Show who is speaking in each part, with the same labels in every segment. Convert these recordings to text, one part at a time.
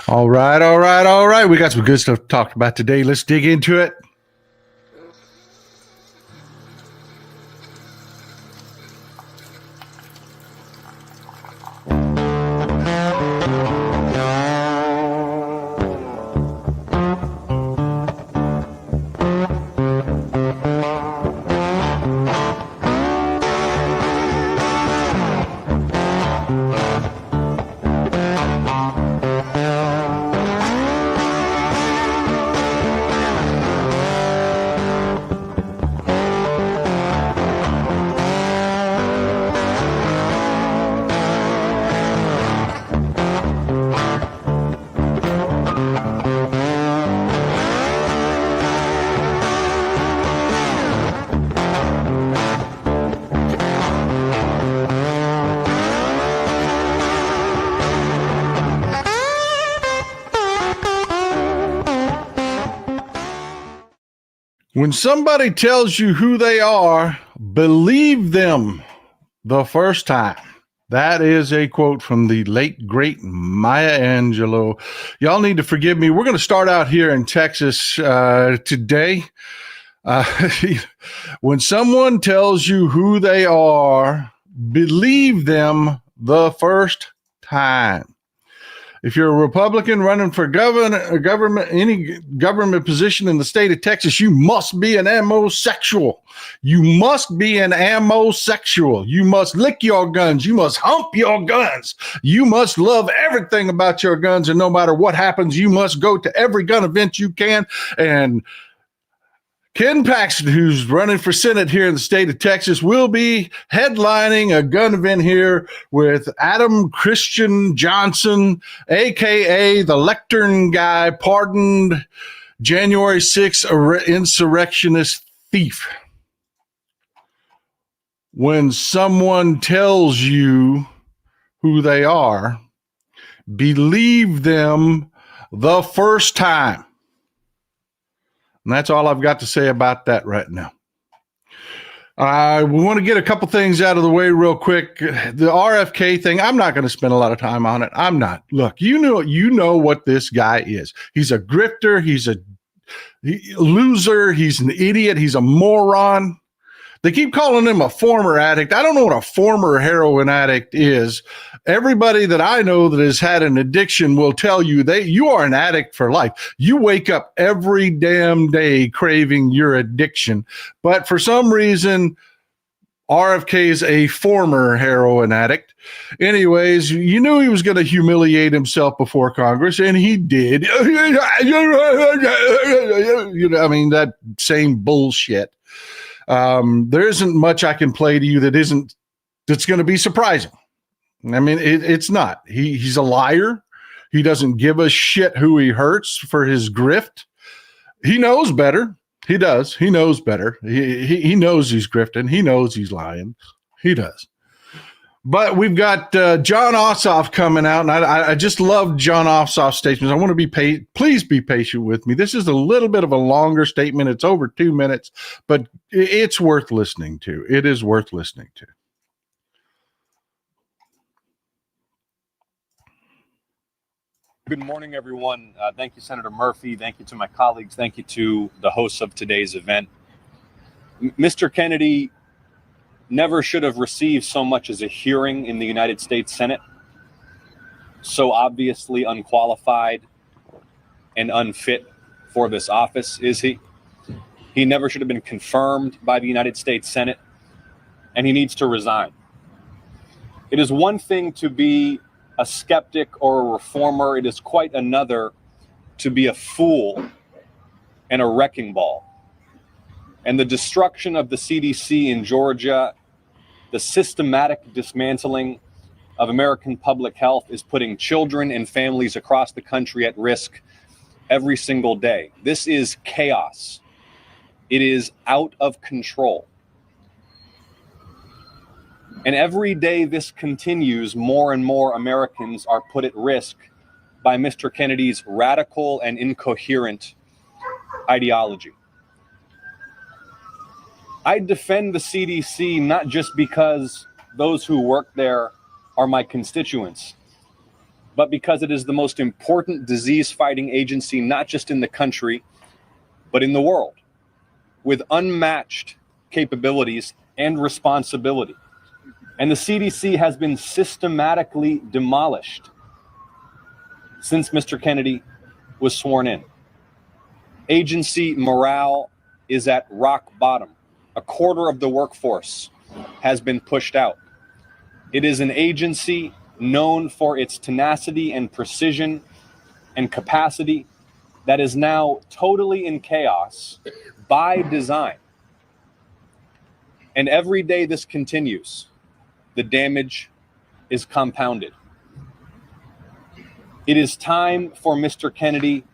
Speaker 1: All right. We got some good stuff to talk about today. Let's dig into it. When somebody tells you who they are, believe them the first time. That is a quote from the late, great Maya Angelou. Y'all need to forgive me. We're going to start out here in Texas today. When someone tells you who they are, believe them the first time. If you're a Republican running for any government position in the state of Texas, you must be an ammosexual. You must be an ammosexual. You must lick your guns. You must hump your guns. You must love everything about your guns. And no matter what happens, you must go to every gun event you can. And Ken Paxton, who's running for Senate here in the state of Texas, will be headlining a gun event here with Adam Christian Johnson, a.k.a. the lectern guy, pardoned January 6th insurrectionist thief. When someone tells you who they are, believe them the first time. And that's all I've got to say about that right now. We want to get a couple things out of the way real quick. The RFK thing, I'm not going to spend a lot of time on it. I'm not. Look, you know what this guy is. He's a grifter. He's a loser. He's an idiot. He's a moron. They keep calling him a former addict. I don't know what a former heroin addict is. Everybody that I know that has had an addiction will tell you you are an addict for life. You wake up every damn day craving your addiction. But for some reason, RFK is a former heroin addict. Anyways, you knew he was going to humiliate himself before Congress, and he did. That same bullshit. There isn't much I can play to you that's going to be surprising. I mean, it's not. He's a liar. He doesn't give a shit who he hurts for his grift. He knows better. He does. He knows better. He knows he's grifting. He knows he's lying. He does. But we've got John Ossoff coming out, and I just love John Ossoff's statements. I want to be please be patient with me. This is a little bit of a longer statement. It's over 2 minutes, but it's worth listening to. It is worth listening to.
Speaker 2: Good morning, everyone. Thank you, Senator Murphy. Thank you to my colleagues. Thank you to the hosts of today's event. Mr. Kennedy never should have received so much as a hearing in the United States Senate. So obviously unqualified and unfit for this office, is he? He never should have been confirmed by the United States Senate, and he needs to resign. It is one thing to be a skeptic or a reformer. It is quite another to be a fool and a wrecking ball. And the destruction of the CDC in Georgia, the systematic dismantling of American public health is putting children and families across the country at risk every single day. This is chaos. It is out of control. And every day this continues, more and more Americans are put at risk by Mr. Kennedy's radical and incoherent ideology. I defend the CDC not just because those who work there are my constituents, but because it is the most important disease-fighting agency, not just in the country, but in the world, with unmatched capabilities and responsibility. And the CDC has been systematically demolished since Mr. Kennedy was sworn in. Agency morale is at rock bottom. A quarter of the workforce has been pushed out. It is an agency known for its tenacity and precision and capacity that is now totally in chaos by design. And every day this continues, the damage is compounded. It is time for Mr. Kennedy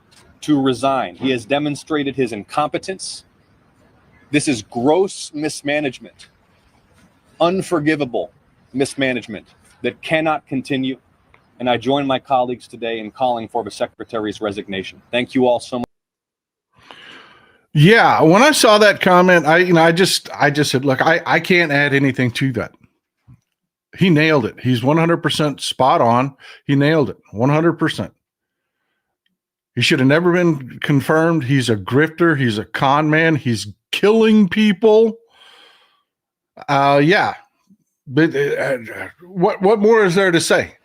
Speaker 2: to resign. He has demonstrated his incompetence. This is gross mismanagement, unforgivable mismanagement that cannot continue. And I join my colleagues today in calling for the secretary's resignation. Thank you all so much.
Speaker 1: Yeah, when I saw that comment, I just said, look, I can't add anything to that. He nailed it. He's 100% spot on. He nailed it 100%. He should have never been confirmed. He's a grifter. He's a con man. He's killing people. Yeah. But what more is there to say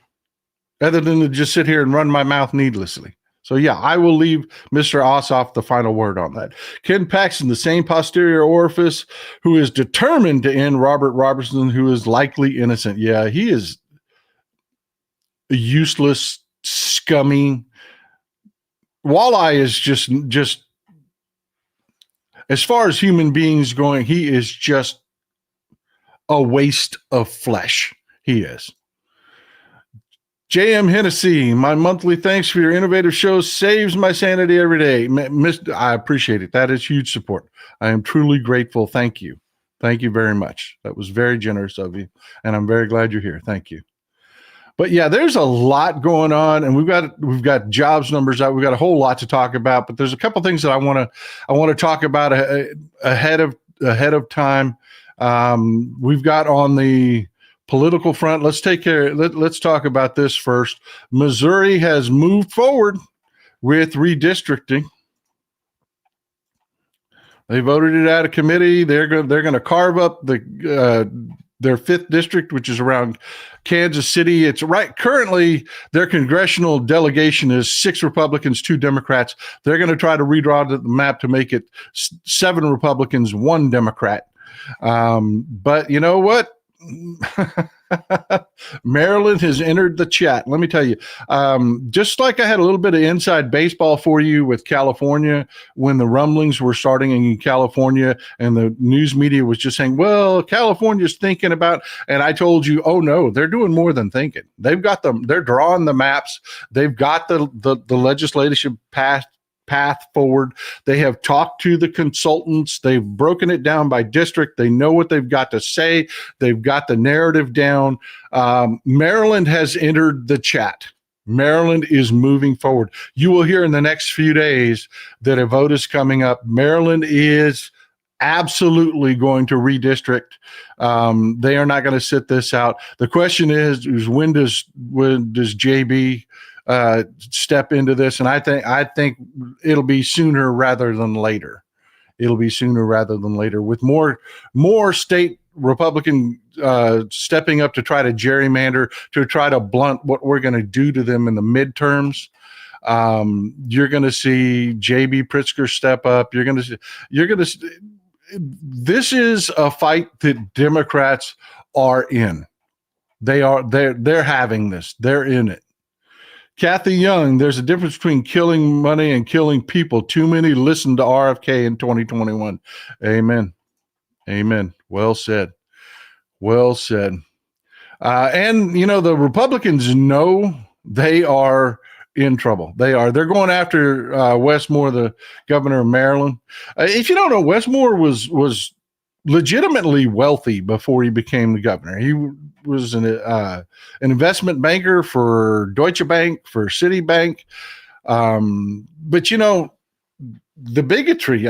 Speaker 1: other than to just sit here and run my mouth needlessly? So, yeah, I will leave Mr. Ossoff the final word on that. Ken Paxton, the same posterior orifice, who is determined to end Robert Robertson, who is likely innocent. Yeah, he is a useless, scummy. Walleye is just as far as human beings going, he is just a waste of flesh. He is. J.M. Hennessy, my monthly thanks for your innovative show saves my sanity every day. I appreciate it. That is huge support. I am truly grateful. Thank you. Thank you very much. That was very generous of you, and I'm very glad you're here. Thank you. But yeah, there's a lot going on, and we've got jobs numbers out. We've got a whole lot to talk about, but there's a couple things that I want to talk about ahead of time. We've got on the political front. Let's talk about this first. Missouri has moved forward with redistricting. They voted it out of committee. They're going to carve up their 5th district, which is around Kansas City. It's right. Currently, their congressional delegation is 6 Republicans, 2 Democrats. They're going to try to redraw the map to make it 7 Republicans, 1 Democrat. But you know what? Maryland has entered the chat. Let me tell you, just like I had a little bit of inside baseball for you with California when the rumblings were starting in California and the news media was just saying, well, California's thinking about, and I told you, oh no, they're doing more than thinking. They've got them. They're drawing the maps. They've got the legislative path forward. They have talked to the consultants. They've broken it down by district. They know what they've got to say. They've got the narrative down. Maryland has entered the chat. Maryland is moving forward. You will hear in the next few days that a vote is coming up. Maryland is absolutely going to redistrict. They are not going to sit this out. The question is when does JB step into this? And I think it'll be sooner rather than later. It'll be sooner rather than later, with more state Republican stepping up to try to gerrymander, to try to blunt what we're going to do to them in the midterms. You're going to see J.B. Pritzker step up. You're going to. This is a fight that Democrats are in. They're having this. They're in it. Kathy Young, there's a difference between killing money and killing people. Too many listened to RFK in 2021. Amen. Amen. Well said. Well said. And, the Republicans know they are in trouble. They're going after Wes Moore, the governor of Maryland. If you don't know, Wes Moore was legitimately wealthy before he became the governor. He was an investment banker for Deutsche Bank, for Citibank. But the bigotry,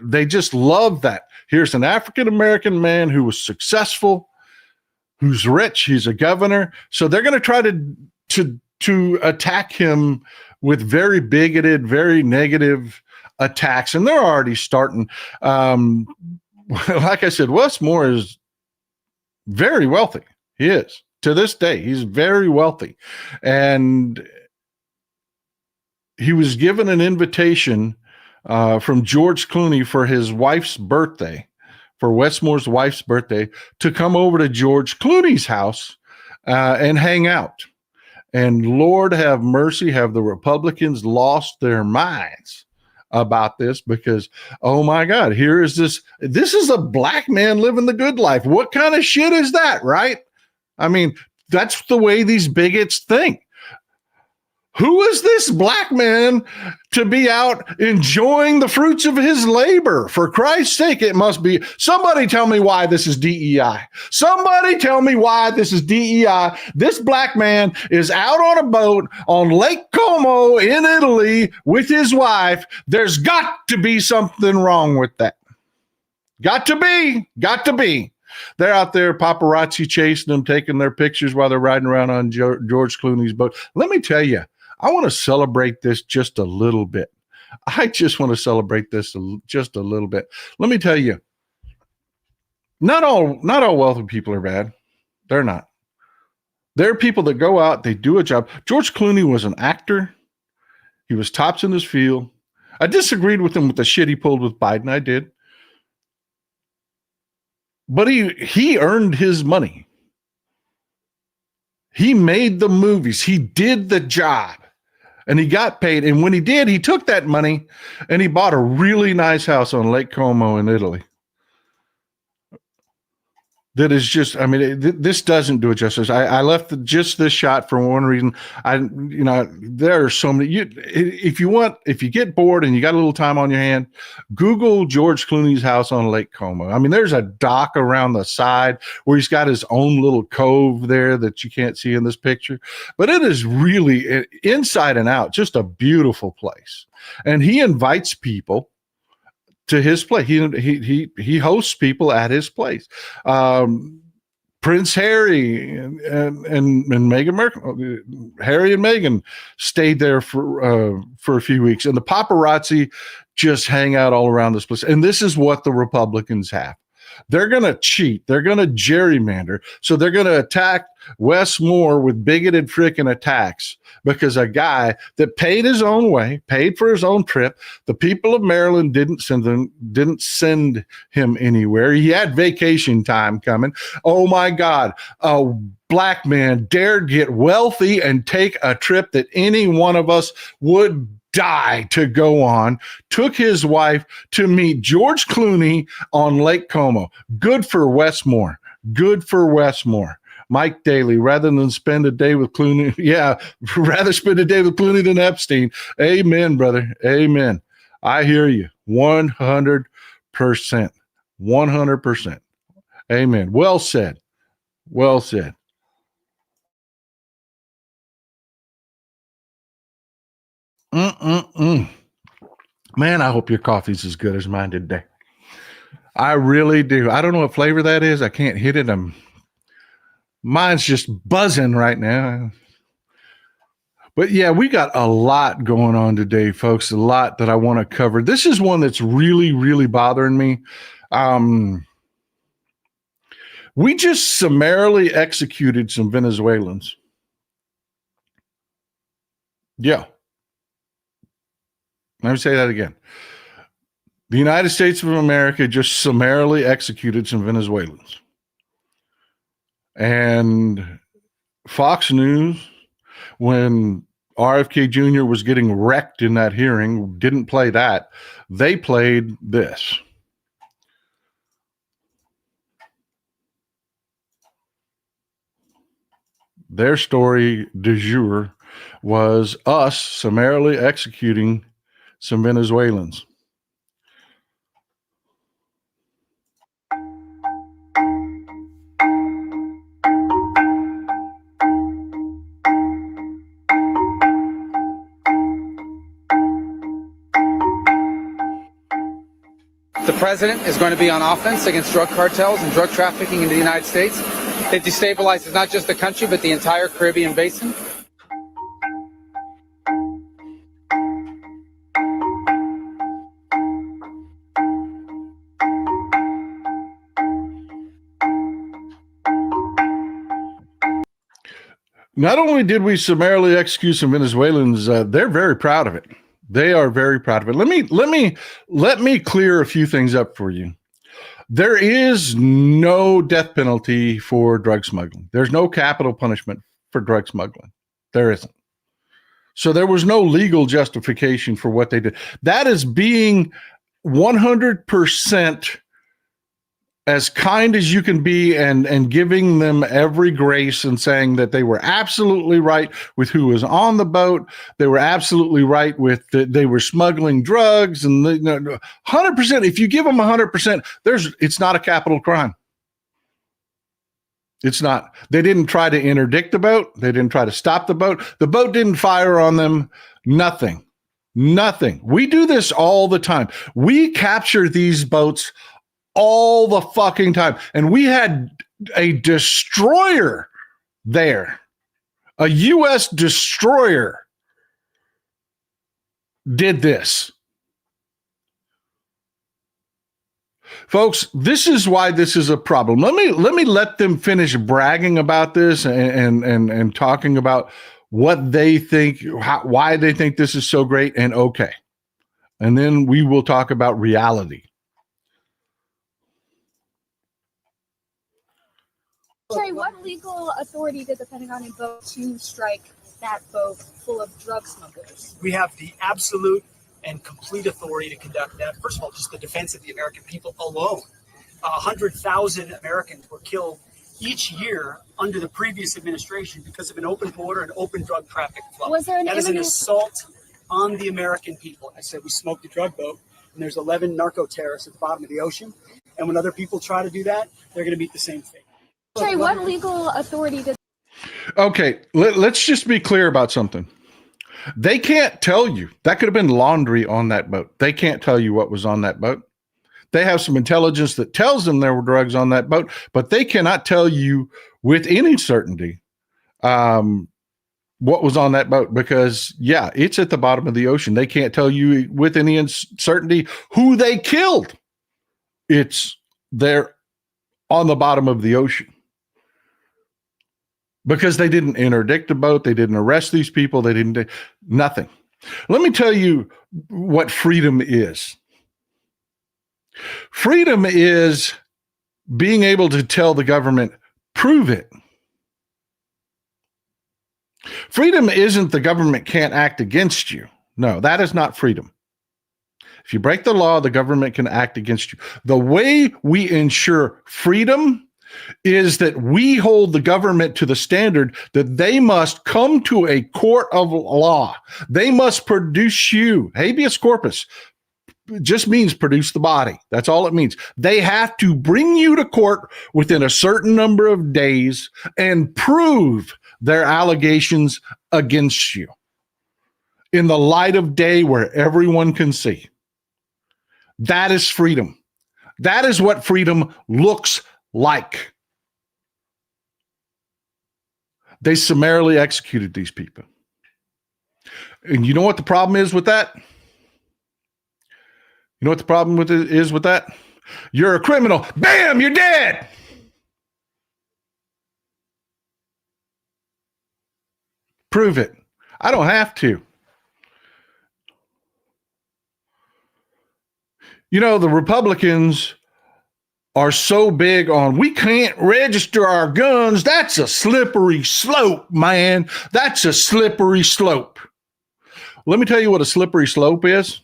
Speaker 1: they just love that. Here's an African-American man who was successful, who's rich, he's a governor. So they're going to try to to attack him with very bigoted, very negative attacks. And they're already starting. Like I said, Wes Moore is very wealthy. He is. To this day, he's very wealthy. And he was given an invitation from George Clooney for his wife's birthday, for Wes Moore's wife's birthday, to come over to George Clooney's house and hang out. And Lord have mercy, have the Republicans lost their minds about this, because, oh my God, here is this is a black man living the good life. What kind of shit is that, right? I mean, that's the way these bigots think. Who is this black man to be out enjoying the fruits of his labor? For Christ's sake, it must be. Somebody tell me why this is DEI. Somebody tell me why this is DEI. This black man is out on a boat on Lake Como in Italy with his wife. There's got to be something wrong with that. Got to be. They're out there paparazzi chasing them, taking their pictures while they're riding around on George Clooney's boat. Let me tell you, I want to celebrate this just a little bit. I just want to celebrate this just a little bit. Let me tell you, not all wealthy people are bad. They're not. There are people that go out, they do a job. George Clooney was an actor. He was tops in his field. I disagreed with him with the shit he pulled with Biden. I did. But he earned his money. He made the movies. He did the job. And he got paid. And when he did, he took that money and he bought a really nice house on Lake Como in Italy. That is just, I mean, this doesn't do it justice. I left just this shot for one reason. There are so many. If you get bored and you got a little time on your hand, Google George Clooney's house on Lake Como. I mean, there's a dock around the side where he's got his own little cove there that you can't see in this picture. But it is really inside and out, just a beautiful place. And he invites people to his place. He hosts people at his place. Prince Harry and Meghan Markle, Harry and Meghan stayed there for a few weeks, and the paparazzi just hang out all around this place. And this is what the Republicans have. They're going to cheat. They're going to gerrymander. So they're going to attack Wes Moore with bigoted freaking attacks because a guy that paid his own way, paid for his own trip. The people of Maryland didn't send him anywhere. He had vacation time coming. Oh my God. A black man dared get wealthy and take a trip that any one of us would die to go on, took his wife to meet George Clooney on Lake Como. Good for Wes Moore. Good for Wes Moore. Mike Daly, rather than spend a day with Clooney, rather spend a day with Clooney than Epstein. Amen, brother. Amen. I hear you. 100%. 100%. Amen. Well said. Well said. Man, I hope your coffee's as good as mine today. I really do. I don't know what flavor that is. I can't hit it. Mine's just buzzing right now. But yeah, we got a lot going on today, folks. A lot that I want to cover. This is one that's really, really bothering me. We just summarily executed some Venezuelans. Yeah. Let me say that again. The United States of America just summarily executed some Venezuelans. And Fox News, when RFK Jr. was getting wrecked in that hearing, didn't play that. They played this. Their story du jour was us summarily executing some Venezuelans.
Speaker 3: The president is going to be on offense against drug cartels and drug trafficking in the United States. It destabilizes not just the country, but the entire Caribbean basin.
Speaker 1: Not only did we summarily execute some Venezuelans, they're very proud of it. They are very proud of it. Let me clear a few things up for you. There is no death penalty for drug smuggling. There's no capital punishment for drug smuggling. There isn't. So there was no legal justification for what they did. That is being 100% as kind as you can be and giving them every grace and saying that they were absolutely right with who was on the boat. They were absolutely right with they were smuggling drugs and 100%. If you give them 100%, it's not a capital crime. It's not. They didn't try to interdict the boat. They didn't try to stop the boat. The boat didn't fire on them. Nothing. We do this all the time. We capture these boats all the fucking time. And we had a destroyer there. A U.S. destroyer did this. Folks, this is why this is a problem. Let me let them finish bragging about this and talking about what they think, why they think this is so great and okay. And then we will talk about reality.
Speaker 4: Sorry, what legal authority did the Pentagon invoke to strike that boat full of drug smugglers?
Speaker 5: We have the absolute and complete authority to conduct that. First of all, just the defense of the American people alone. 100,000 Americans were killed each year under the previous administration because of an open border and open drug traffic flow.
Speaker 4: Was there an
Speaker 5: that is an assault on the American people. I said we smoked a drug boat, and there's 11 narco terrorists at the bottom of the ocean. And when other people try to do that, they're going to meet the same fate.
Speaker 4: Sorry, what legal authority did...
Speaker 1: Okay, let's just be clear about something. They can't tell you. That could have been laundry on that boat. They can't tell you what was on that boat. They have some intelligence that tells them there were drugs on that boat, but they cannot tell you with any certainty what was on that boat because, yeah, it's at the bottom of the ocean. They can't tell you with any certainty who they killed. It's there on the bottom of the ocean. Because they didn't interdict the boat, they didn't arrest these people, they didn't do nothing. Let me tell you what freedom is. Freedom is being able to tell the government, prove it. Freedom isn't the government can't act against you. No, that is not freedom. If you break the law, the government can act against you. The way we ensure freedom is that we hold the government to the standard that they must come to a court of law. They must produce you. Habeas corpus just means produce the body. That's all it means. They have to bring you to court within a certain number of days and prove their allegations against you in the light of day where everyone can see. That is freedom. That is what freedom looks like. They summarily executed these people. And you know what the problem is with that? You know what the problem with it is with that? You're a criminal. Bam, you're dead. Prove it. I don't have to. You know, the Republicans are so big on we can't register our guns. That's a slippery slope, man. That's a slippery slope. Let me tell you what a slippery slope is.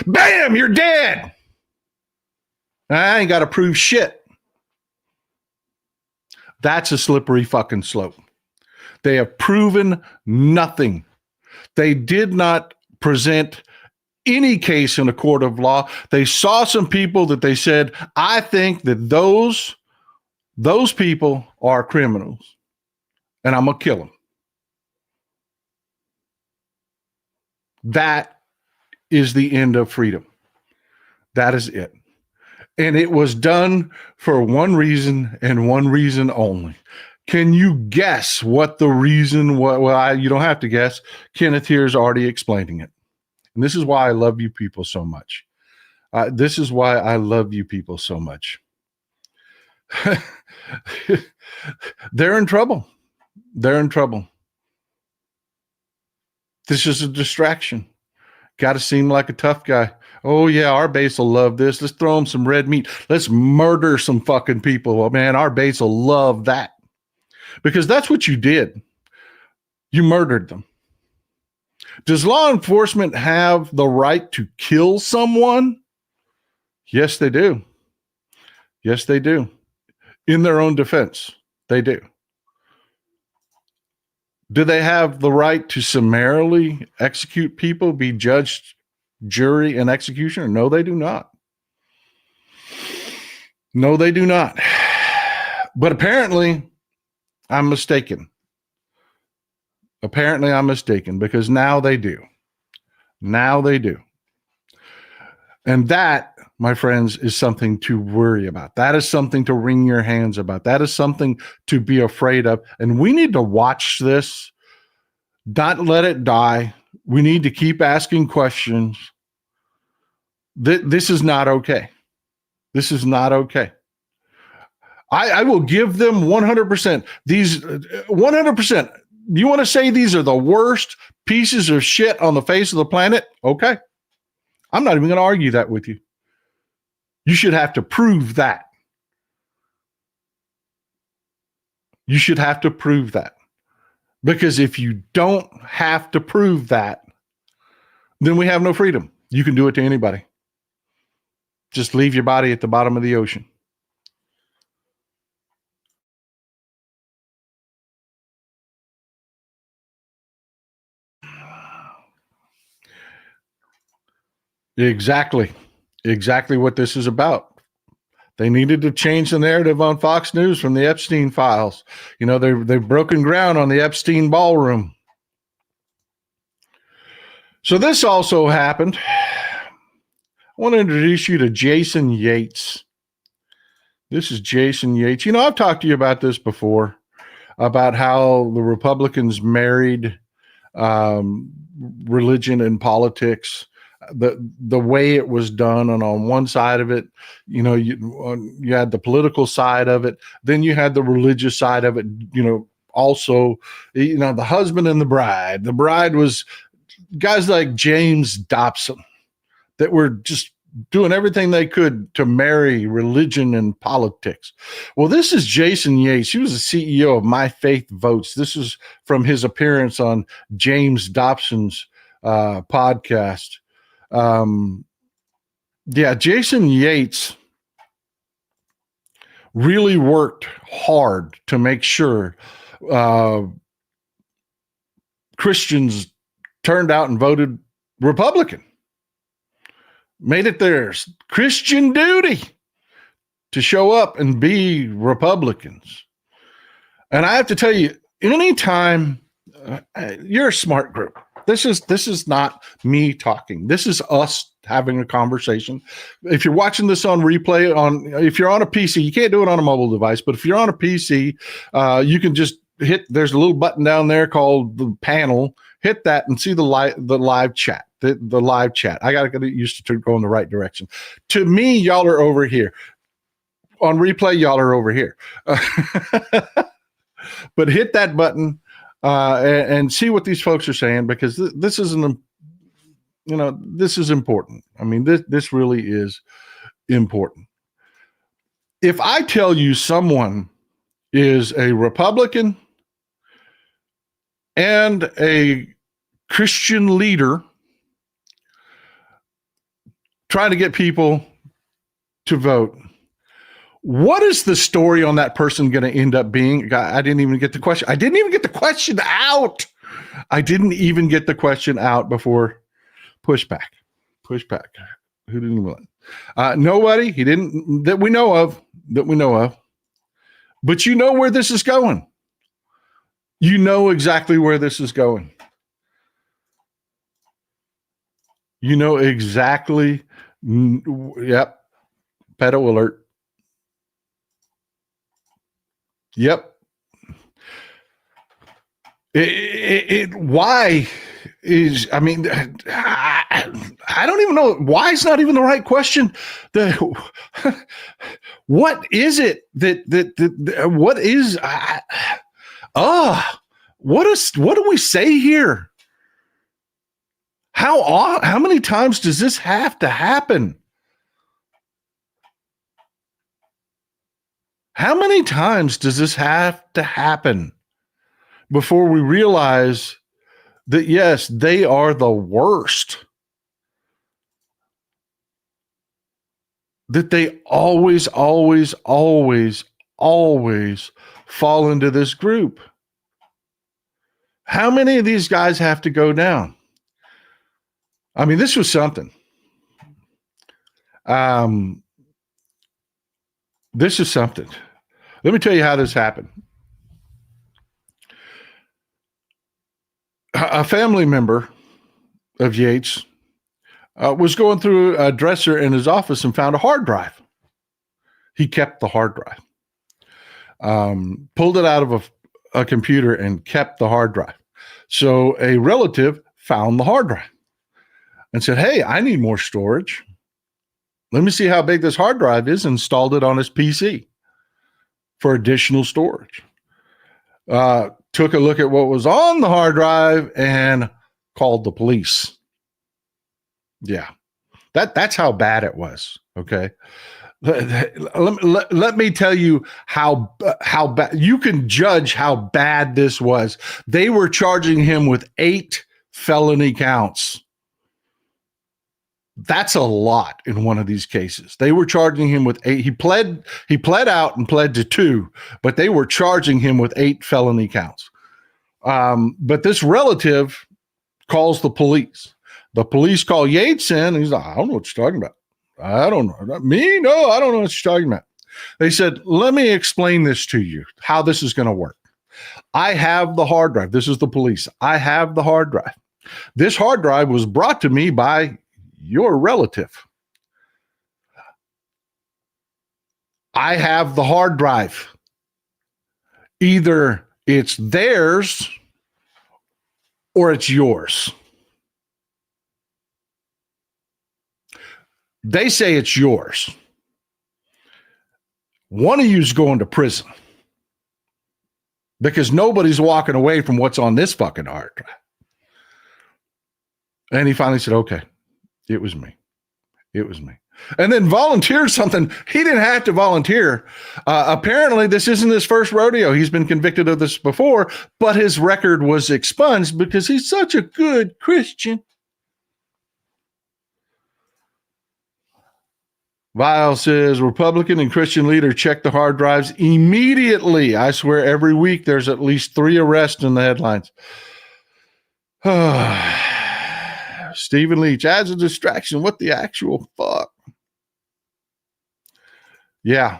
Speaker 1: Bam, you're dead. I ain't got to prove shit. That's a slippery fucking slope. They have proven nothing. They did not present any case in a court of law. They saw some people that they said, I think that those people are criminals and I'm going to kill them. That is the end of freedom. That is it. And it was done for one reason and one reason only. Can you guess what the reason was? Well, you don't have to guess. Kenneth here is already explaining it. And this is why I love you people so much. This is why I love you people so much. They're in trouble. they're in trouble. This is a distraction. Got to seem like a tough guy. Oh, yeah, our base will love this. Let's throw them some red meat. Let's murder some fucking people. Oh, man, our base will love that. Because that's what you did. You murdered them. Does law enforcement have the right to kill someone? Yes, they do. Yes, they do. In their own defense, they do. Do they have the right to summarily execute people, be judge, jury, and executioner? No, they do not. No, they do not. But apparently, I'm mistaken. Apparently, I'm mistaken because now they do. Now they do. And that, my friends, is something to worry about. That is something to wring your hands about. That is something to be afraid of. And we need to watch this, not let it die. We need to keep asking questions. This is not okay. This is not okay. I will give them 100%. These 100%. You want to say these are the worst pieces of shit on the face of the planet? Okay. I'm not even going to argue that with you. You should have to prove that. You should have to prove that. Because if you don't have to prove that, then we have no freedom. You can do it to anybody. Just leave your body at the bottom of the ocean. Exactly what this is about. They needed to change the narrative on Fox News from the Epstein files. You know, they've broken ground on the Epstein ballroom. So this also happened. I want to introduce you to Jason Yates. This is Jason Yates. You know, I've talked to you about this before, about how the Republicans married religion and politics. The way it was done, and on one side of it, you know, you had the political side of it, then you had the religious side of it, you know, also, you know, the husband and the bride. The bride was guys like James Dobson that were just doing everything they could to marry religion and politics. Well, this is Jason Yates. He was the CEO of My Faith Votes. This is from his appearance on James Dobson's podcast. Jason Yates really worked hard to make sure Christians turned out and voted Republican. Made it their Christian duty to show up and be Republicans. And I have to tell you, anytime you're a smart group. This is not me talking. This is us having a conversation. If you're watching this on replay, if you're on a PC, you can't do it on a mobile device, but if you're on a PC, you can just hit, there's a little button down there called the panel. Hit that and see the live chat. The live chat. I got to get used to go in the right direction. To me, y'all are over here. On replay, y'all are over here. But hit that button. And see what these folks are saying, because this is this is important. I mean, this really is important. If I tell you someone is a Republican and a Christian leader trying to get people to vote, what is the story on that person going to end up being? I didn't even get the question. I didn't even get the question out. I didn't even get the question out before pushback. Who didn't win? Nobody. He didn't, that we know of. But you know where this is going. You know exactly where this is going. You know exactly. Yep. Pedo alert. Yep. Why is, I mean, I don't even know. Why is not even the right question. What is it what is, What do we say here? How many times does this have to happen? How many times does this have to happen before we realize that, yes, they are the worst? That they always, always, always, always fall into this group. How many of these guys have to go down? I mean, this was something. This is something. Let me tell you how this happened. A family member of Yates was going through a dresser in his office and found a hard drive. He kept the hard drive, pulled it out of a computer and kept the hard drive. So a relative found the hard drive and said, hey, I need more storage. Let me see how big this hard drive is, and installed it on his PC for additional storage. Took a look at what was on the hard drive and called the police. Yeah, that's how bad it was. Okay. Let me tell you how bad you can judge how bad this was. They were charging him with 8 felony counts. That's a lot in one of these cases. They were charging him with 8. He pled out and pled to 2, but they were charging him with 8 felony counts. But this relative calls the police. The police call Yates in, and he's like, I don't know what you're talking about. I don't know. Me? No, I don't know what you're talking about. They said, let me explain this to you, how this is going to work. I have the hard drive. This is the police. I have the hard drive. This hard drive was brought to me by your relative. I have the hard drive. Either it's theirs or it's yours. They say it's yours. One of you is going to prison because nobody's walking away from what's on this fucking hard drive. And he finally said, okay, it was me. It was me. And then volunteered something. He didn't have to volunteer. Apparently, this isn't his first rodeo. He's been convicted of this before, but his record was expunged because he's such a good Christian. Vile says, Republican and Christian leader check the hard drives immediately. I swear every week there's at least 3 arrests in the headlines. Stephen Leach adds a distraction. What the actual fuck? Yeah.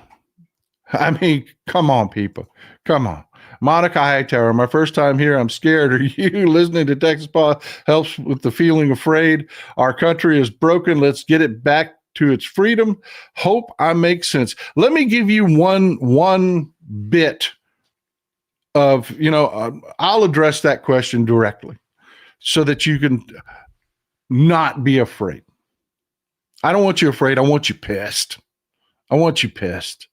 Speaker 1: I mean, come on, people. Come on. Monica Hightower, my first time here. I'm scared. Are you listening to Texas Paw helps with the feeling afraid? Our country is broken. Let's get it back to its freedom. Hope I make sense. Let me give you one bit of, I'll address that question directly so that you can not be afraid. I don't want you afraid. I want you pissed. I want you pissed.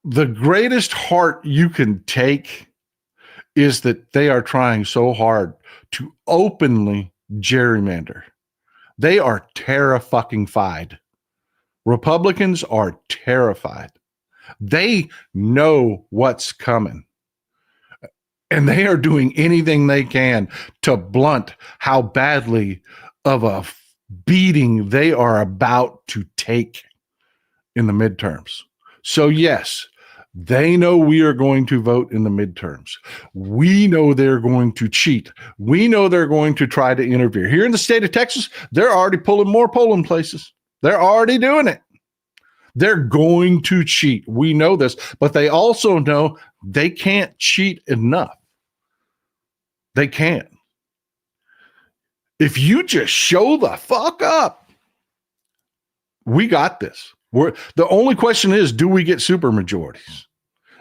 Speaker 1: The greatest heart you can take is that they are trying so hard to openly gerrymander. They are terrified. Republicans are terrified. They know what's coming. And they are doing anything they can to blunt how badly of a beating they are about to take in the midterms. So yes, they know we are going to vote in the midterms. We know they're going to cheat. We know they're going to try to interfere. Here in the state of Texas, they're already pulling more polling places. They're already doing it. They're going to cheat. We know this, but they also know they can't cheat enough. They can't. If you just show the fuck up, we got this. The only question is, do we get super majorities?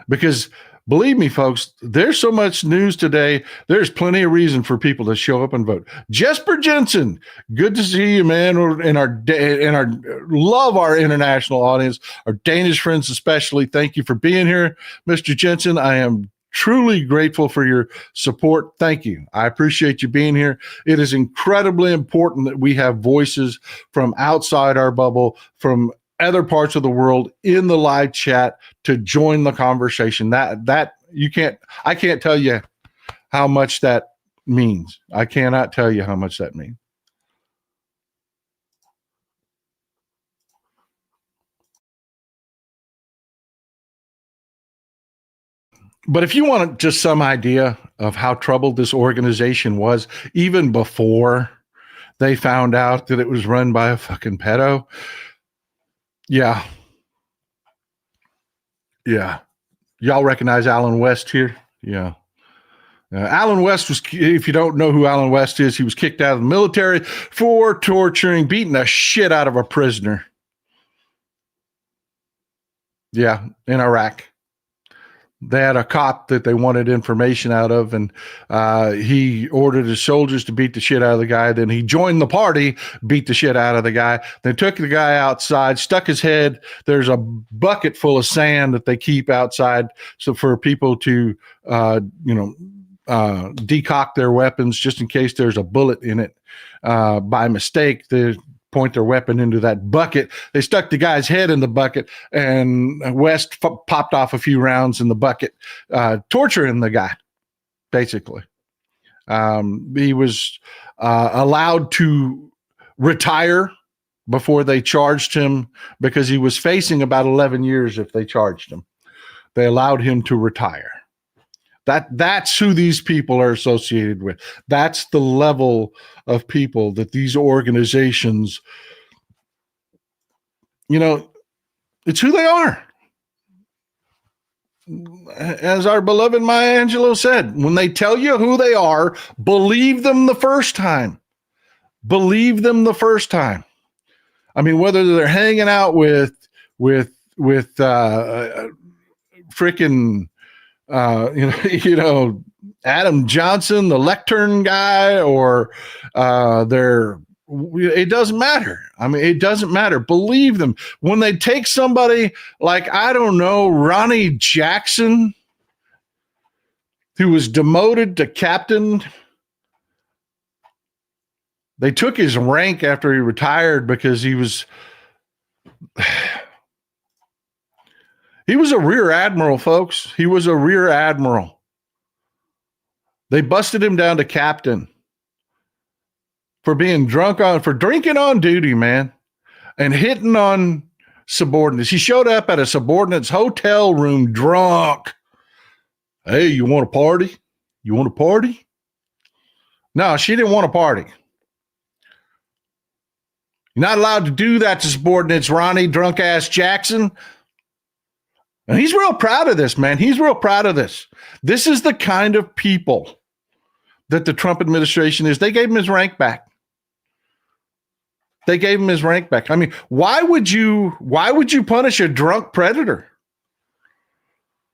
Speaker 1: Because believe me, folks, there's so much news today. There's plenty of reason for people to show up and vote. Jesper Jensen, good to see you, man. And our love our international audience, our Danish friends especially. Thank you for being here, Mr. Jensen. I am truly grateful for your support. Thank you. I appreciate you being here. It is incredibly important that we have voices from outside our bubble, from other parts of the world in the live chat to join the conversation. I can't tell you how much that means. I cannot tell you how much that means. But if you want just some idea of how troubled this organization was, even before they found out that it was run by a fucking pedo, yeah. Y'all recognize Alan West here? Yeah. Alan West was, if you don't know who Alan West is, he was kicked out of the military for beating the shit out of a prisoner. Yeah, in Iraq. They had a cop that they wanted information out of, and he ordered his soldiers to beat the shit out of the guy. Then he joined the party, beat the shit out of the guy. They took the guy outside, stuck his head. There's a bucket full of sand that they keep outside, so for people to, decock their weapons just in case there's a bullet in it. By mistake, they point their weapon into that bucket. They stuck the guy's head in the bucket, and West popped off a few rounds in the bucket, torturing the guy, basically. He was allowed to retire before they charged him because he was facing about 11 years if they charged him. They allowed him to retire. That's who these people are associated with. That's the level of people that these organizations, it's who they are. As our beloved Maya Angelou said, when they tell you who they are, believe them the first time. Believe them the first time. I mean, whether they're hanging out with freaking Adam Johnson, the lectern guy, or it doesn't matter. I mean, it doesn't matter. Believe them. When they take somebody like, I don't know, Ronnie Jackson, who was demoted to captain, they took his rank after he retired because he was a rear admiral, folks. He was a rear admiral. They busted him down to captain for drinking on duty, man, and hitting on subordinates. He showed up at a subordinate's hotel room drunk. Hey, you want a party? You want a party? No, she didn't want a party. You're not allowed to do that to subordinates, Ronnie drunk ass Jackson. And he's real proud of this, man. He's real proud of this. This is the kind of people that the Trump administration is. They gave him his rank back. They gave him his rank back. I mean, why would you punish a drunk predator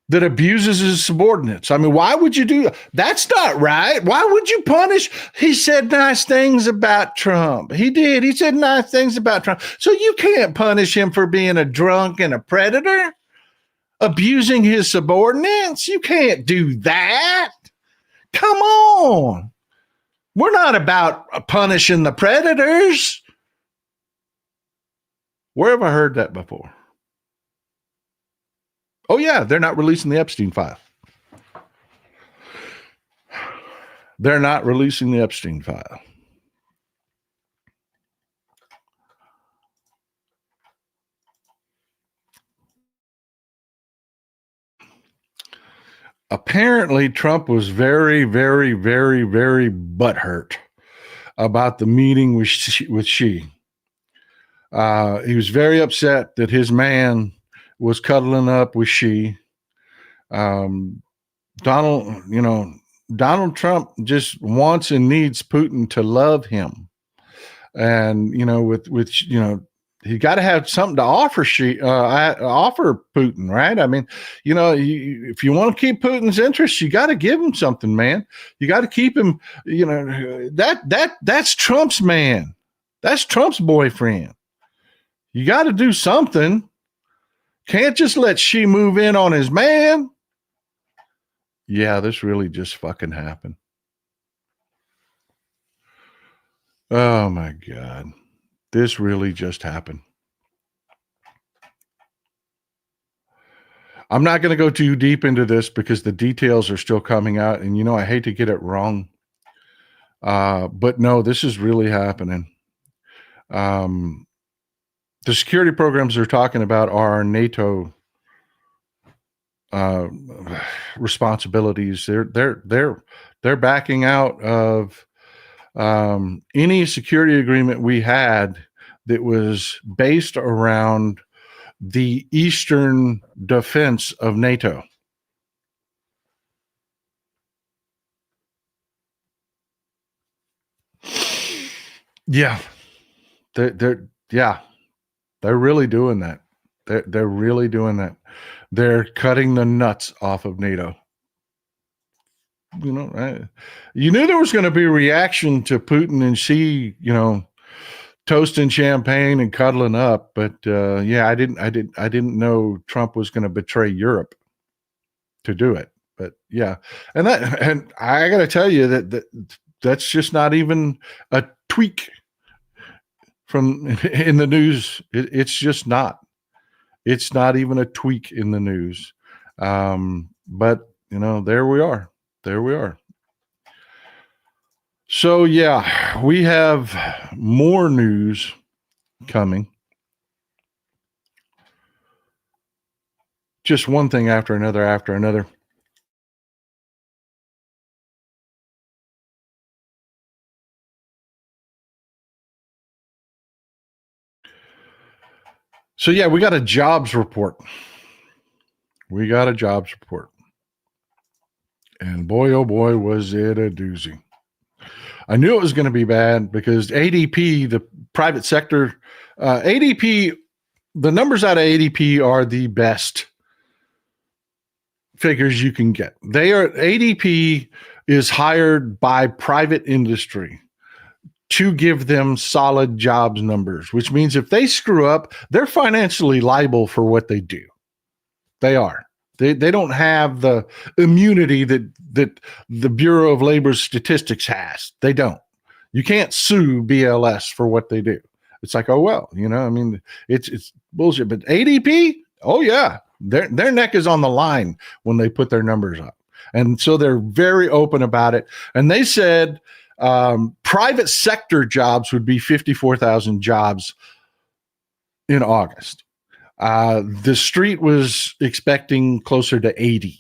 Speaker 1: that abuses his subordinates? I mean, why would you do that? That's not right. Why would you punish? He said nice things about Trump. He did. He said nice things about Trump. So you can't punish him for being a drunk and a predator, abusing his subordinates. You can't do that. Come on. We're not about punishing the predators. Where have I heard that before? Oh, yeah, they're not releasing the Epstein file. They're not releasing the Epstein file. Apparently, Trump was very, very, very, very butthurt about the meeting with Xi. He was very upset that his man was cuddling up with Xi. Donald Trump just wants and needs Putin to love him, and he got to have something to offer offer Putin, right? I mean, if you want to keep Putin's interests, you got to give him something, man. You got to keep him. That's Trump's man. That's Trump's boyfriend. You got to do something. Can't just let Xi move in on his man. Yeah, this really just fucking happened. Oh my God. This really just happened. I'm not going to go too deep into this because the details are still coming out. And, you know, I hate to get it wrong. But no, this is really happening. The security programs they're talking about are NATO responsibilities. They're backing out of any security agreement we had that was based around the eastern defense of NATO. Yeah, they're really doing that. They're really doing that. They're cutting the nuts off of NATO. You know, you knew there was going to be a reaction to Putin and Xi, you know, toasting champagne and cuddling up, but yeah, I didn't know Trump was going to betray Europe to do it. But yeah, and I got to tell you that's just not even a tweak from in the news. It's just not. It's not even a tweak in the news. But you know, there we are. There we are. So yeah, we have more news coming. Just one thing after another. So yeah, we got a jobs report. And boy, oh boy, was it a doozy. I knew it was going to be bad because ADP, the private sector, ADP, the numbers out of ADP are the best figures you can get. ADP is hired by private industry to give them solid jobs numbers, which means if they screw up, they're financially liable for what they do. They are. They don't have the immunity that the Bureau of Labor Statistics has. They don't. You can't sue BLS for what they do. It's like, oh well, you know, I mean, it's bullshit. But ADP, oh yeah, their neck is on the line when they put their numbers up, and so they're very open about it. And they said private sector jobs would be 54,000 jobs in August. The street was expecting closer to 80.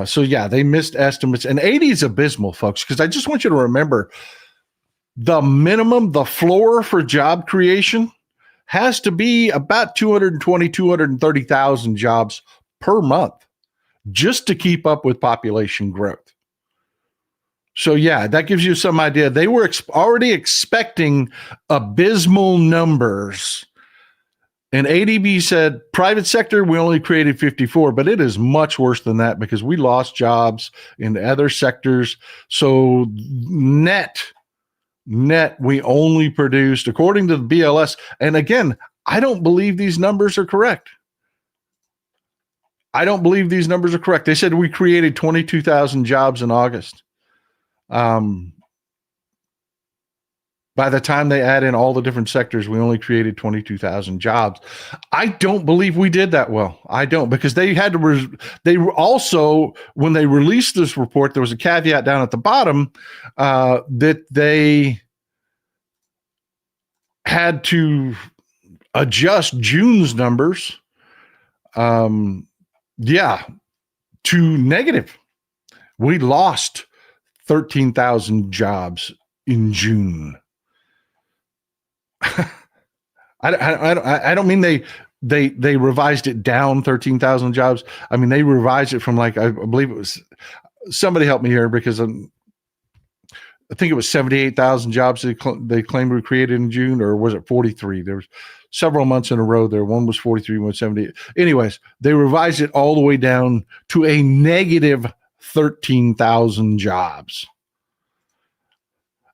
Speaker 1: So yeah, they missed estimates, and 80 is abysmal, folks, because I just want you to remember the minimum, the floor for job creation has to be about 220, 230,000 jobs per month just to keep up with population growth. So yeah, that gives you some idea. They were already expecting abysmal numbers. And ADB said, private sector, we only created 54, but it is much worse than that because we lost jobs in other sectors. So net, we only produced, according to the BLS, and again, I don't believe these numbers are correct. They said we created 22,000 jobs in August. By the time they add in all the different sectors, we only created 22,000 jobs. I don't believe we did that well. I don't, because they had to, they also, when they released this report, there was a caveat down at the bottom that they had to adjust June's numbers, to negative. We lost 13,000 jobs in June. I don't mean they revised it down 13,000 jobs. I mean, they revised it from, like, I believe it was, somebody help me here, because I think it was 78,000 jobs they claimed we created in June, or was it 43? There was several months in a row there. One was 43, one was 78. Anyways, they revised it all the way down to a negative 13,000 jobs.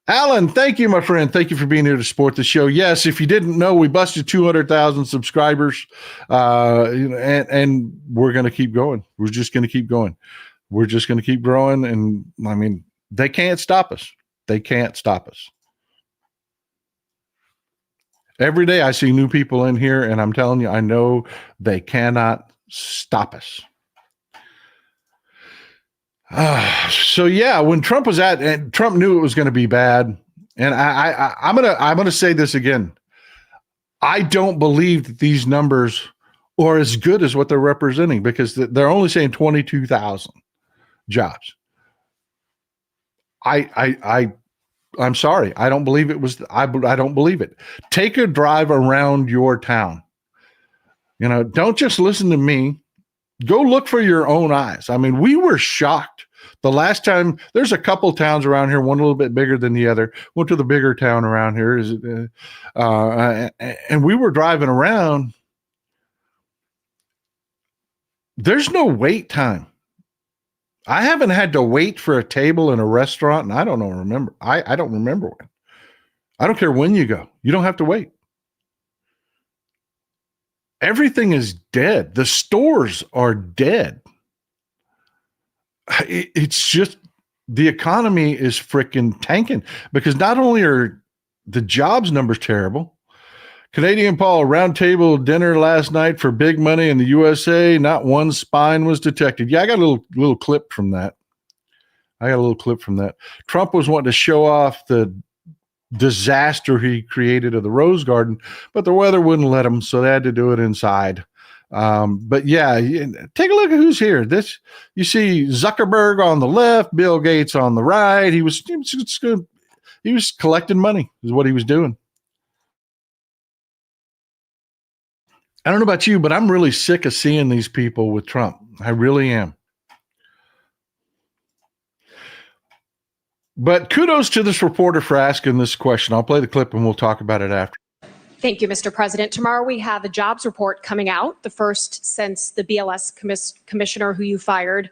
Speaker 1: Alan, thank you, my friend. Thank you for being here to support the show. Yes, if you didn't know, we busted 200,000 subscribers, and we're going to keep going. We're just going to keep going. We're just going to keep growing. And I mean, they can't stop us. They can't stop us. Every day I see new people in here, and I'm telling you, I know they cannot stop us. So yeah, when Trump was and Trump knew it was going to be bad. And I'm gonna say this again. I don't believe that these numbers are as good as what they're representing, because they're only saying 22,000 jobs. I'm sorry. I don't believe it was. I don't believe it. Take a drive around your town. Don't just listen to me. Go look for your own eyes. I mean, we were shocked the last time. There's a couple towns around here, one a little bit bigger than the other. Went to the bigger town around here, and we were driving around. There's no wait time. I haven't had to wait for a table in a restaurant, and I don't remember. I don't remember when. I don't care when you go. You don't have to wait. Everything is dead. The stores are dead. It's just the economy is freaking tanking, because not only are the jobs numbers terrible. Canadian Paul, roundtable dinner last night for big money in the USA. Not one spine was detected. Yeah, I got a little clip from that. Trump was wanting to show off the disaster he created of the Rose Garden, but the weather wouldn't let him, so they had to do it inside. But yeah, take a look at who's here. You see Zuckerberg on the left, Bill Gates on the right. He was collecting money, is what he was doing. I don't know about you, but I'm really sick of seeing these people with Trump. I really am. But kudos to this reporter for asking this question. I'll play the clip and we'll talk about it after.
Speaker 6: Thank you, Mr. President. Tomorrow we have a jobs report coming out, the first since the BLS commissioner who you fired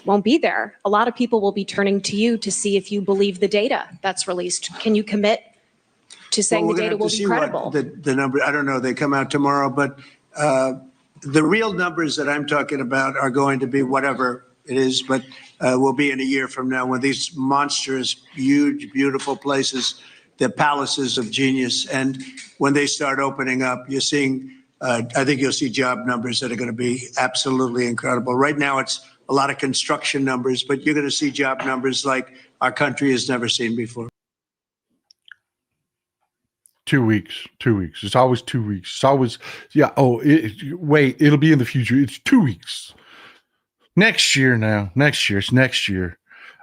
Speaker 6: won't be there. A lot of people will be turning to you to see if you believe the data that's released. Can you commit to saying the data will be credible?
Speaker 7: The number, I don't know, they come out tomorrow, but the real numbers that I'm talking about are going to be whatever it is, but will be in a year from now, when these monstrous, huge, beautiful places, the palaces of genius, and when they start opening up, you're seeing, I think you'll see job numbers that are going to be absolutely incredible. Right now, it's a lot of construction numbers, but you're going to see job numbers like our country has never seen before.
Speaker 1: 2 weeks. It's always 2 weeks. It's always, yeah. Oh, wait, it'll be in the future. It's 2 weeks. Next year now. It's next year.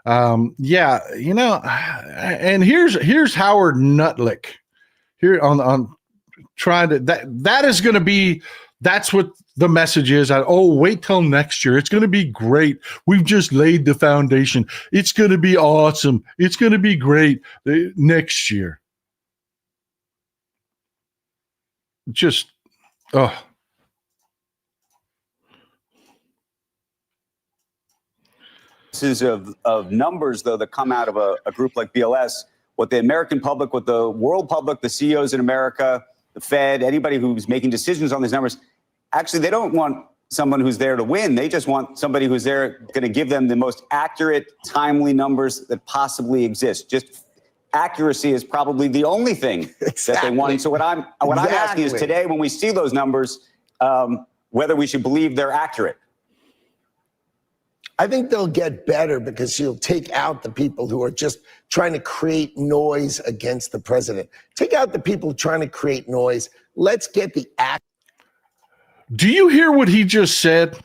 Speaker 1: Yeah, and here's Howard Nutlick here on trying to, that is going to be, that's what the message is. Wait till next year. It's going to be great. We've just laid the foundation. It's going to be awesome. It's going to be great next year. Just,
Speaker 8: of numbers, though, that come out of a group like BLS, what the American public, what the world public, the CEOs in America, the Fed, anybody who's making decisions on these numbers, actually, they don't want someone who's there to win. They just want somebody who's there going to give them the most accurate, timely numbers that possibly exist. Just accuracy is probably the only thing that they want. So what I'm asking is, today, when we see those numbers, whether we should believe they're accurate.
Speaker 9: I think they'll get better, because you'll take out the people who are just trying to create noise against the president. Take out the people trying to create noise. Let's get the act.
Speaker 1: Do you hear what he just said?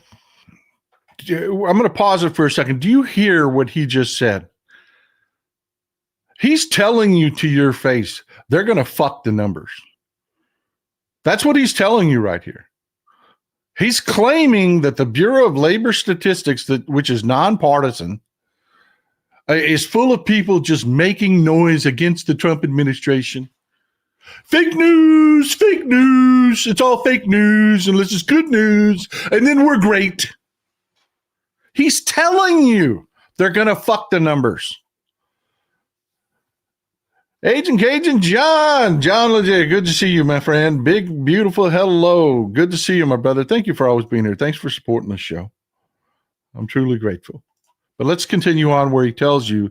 Speaker 1: I'm going to pause it for a second. Do you hear what he just said? He's telling you to your face, they're going to fuck the numbers. That's what he's telling you right here. He's claiming that the Bureau of Labor Statistics, which is nonpartisan, is full of people just making noise against the Trump administration. Fake news, fake news. It's all fake news, unless it's good news. And then we're great. He's telling you they're going to fuck the numbers. Agent Cajun John Leger, good to see you, my friend. Big, beautiful hello. Good to see you, my brother. Thank you for always being here. Thanks for supporting the show. I'm truly grateful. But let's continue on where he tells you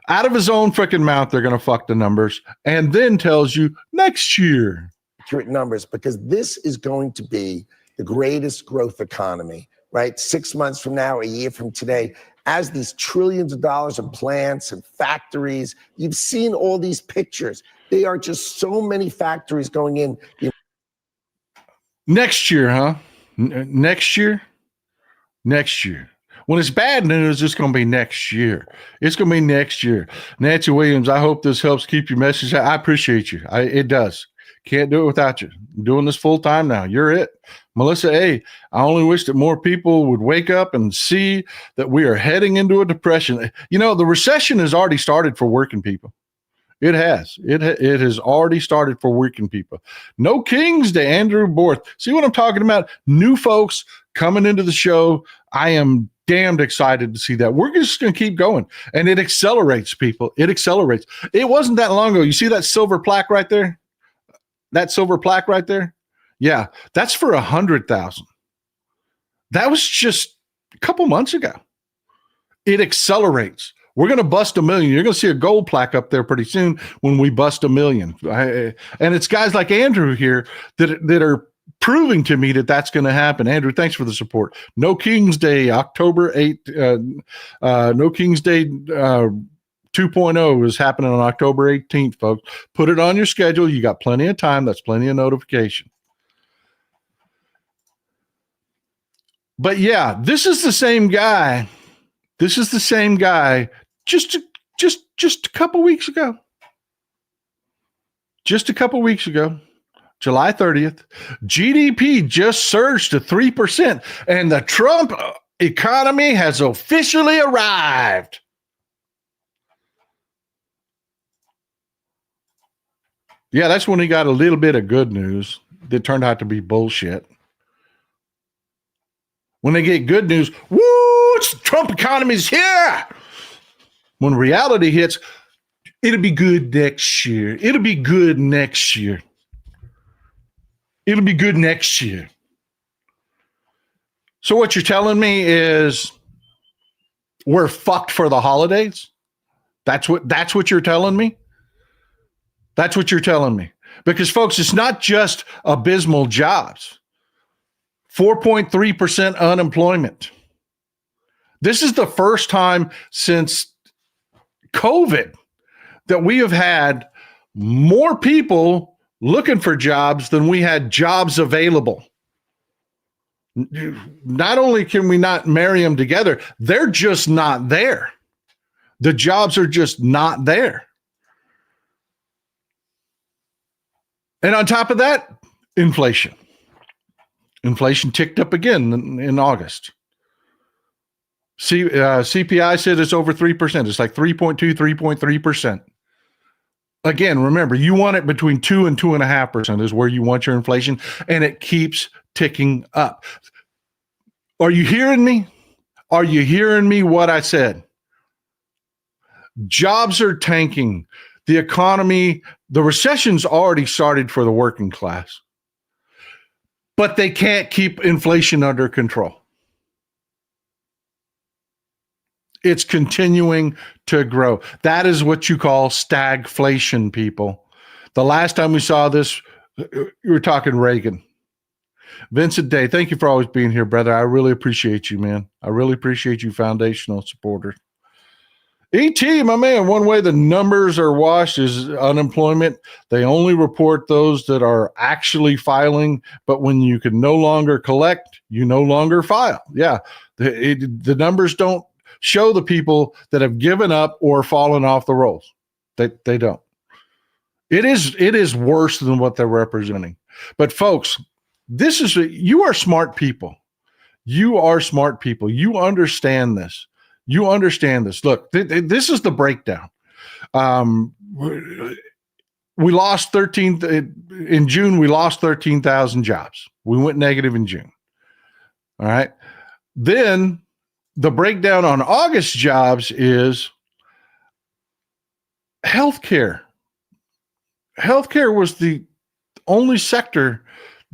Speaker 1: out of his own freaking mouth they're going to fuck the numbers, and then tells you next year.
Speaker 9: Accurate numbers, because this is going to be the greatest growth economy, right? 6 months from now, a year from today, as these trillions of dollars of plants and factories, you've seen all these pictures. They are just so many factories going in.
Speaker 1: Next year, huh? Next year? Next year. When it's bad news, it's going to be next year. It's going to be next year. Nancy Williams, I hope this helps keep your message. I appreciate you. It does. Can't do it without you. I'm doing this full time now. You're it. Melissa A., I only wish that more people would wake up and see that we are heading into a depression. You know, the recession has already started for working people. It has. It has already started for working people. No Kings to Andrew Borth. See what I'm talking about? New folks coming into the show. I am damned excited to see that. We're just going to keep going. And it accelerates, people. It accelerates. It wasn't that long ago. You see that silver plaque right there? That silver plaque right there? Yeah, that's for 100,000. That was just a couple months ago. It accelerates. We're going to bust 1 million. You're going to see a gold plaque up there pretty soon when we bust 1 million. And it's guys like Andrew here that are proving to me that that's going to happen. Andrew, thanks for the support. No King's Day, October 8th. No King's Day 2.0 is happening on October 18th, folks. Put it on your schedule. You got plenty of time. That's plenty of notification. But yeah, this is the same guy. This is the same guy just a couple weeks ago. Just a couple weeks ago, July 30th, GDP just surged to 3%, and the Trump economy has officially arrived. Yeah, that's when he got a little bit of good news that turned out to be bullshit. When they get good news, woo, it's the Trump economy's here. When reality hits, it'll be good next year. It'll be good next year. It'll be good next year. So what you're telling me is we're fucked for the holidays? That's what you're telling me? That's what you're telling me. Because, folks, it's not just abysmal jobs. 4.3% unemployment. This is the first time since COVID that we have had more people looking for jobs than we had jobs available. Not only can we not marry them together, they're just not there. The jobs are just not there. And on top of that, inflation. Inflation ticked up again in August. CPI said it's over 3%. It's like 3.2, 3.3%. Again, remember, you want it between 2 and 2.5% is where you want your inflation, and it keeps ticking up. Are you hearing me? Are you hearing me what I said? Jobs are tanking. The economy, the recession's already started for the working class. But they can't keep inflation under control. It's continuing to grow. That is what you call stagflation, people. The last time we saw this, you were talking Reagan. Vincent Day, thank you for always being here, brother. I really appreciate you, man. I really appreciate you, foundational supporters. E.T., my man, one way the numbers are washed is unemployment. They only report those that are actually filing, but when you can no longer collect, you no longer file. Yeah, the numbers don't show the people that have given up or fallen off the rolls. They don't. It is worse than what they're representing. But folks, you are smart people. You are smart people. You understand this. You understand this. Look, this is the breakdown. We lost in June. We lost 13,000 jobs. We went negative in June. All right. Then the breakdown on August jobs is healthcare. Healthcare was the only sector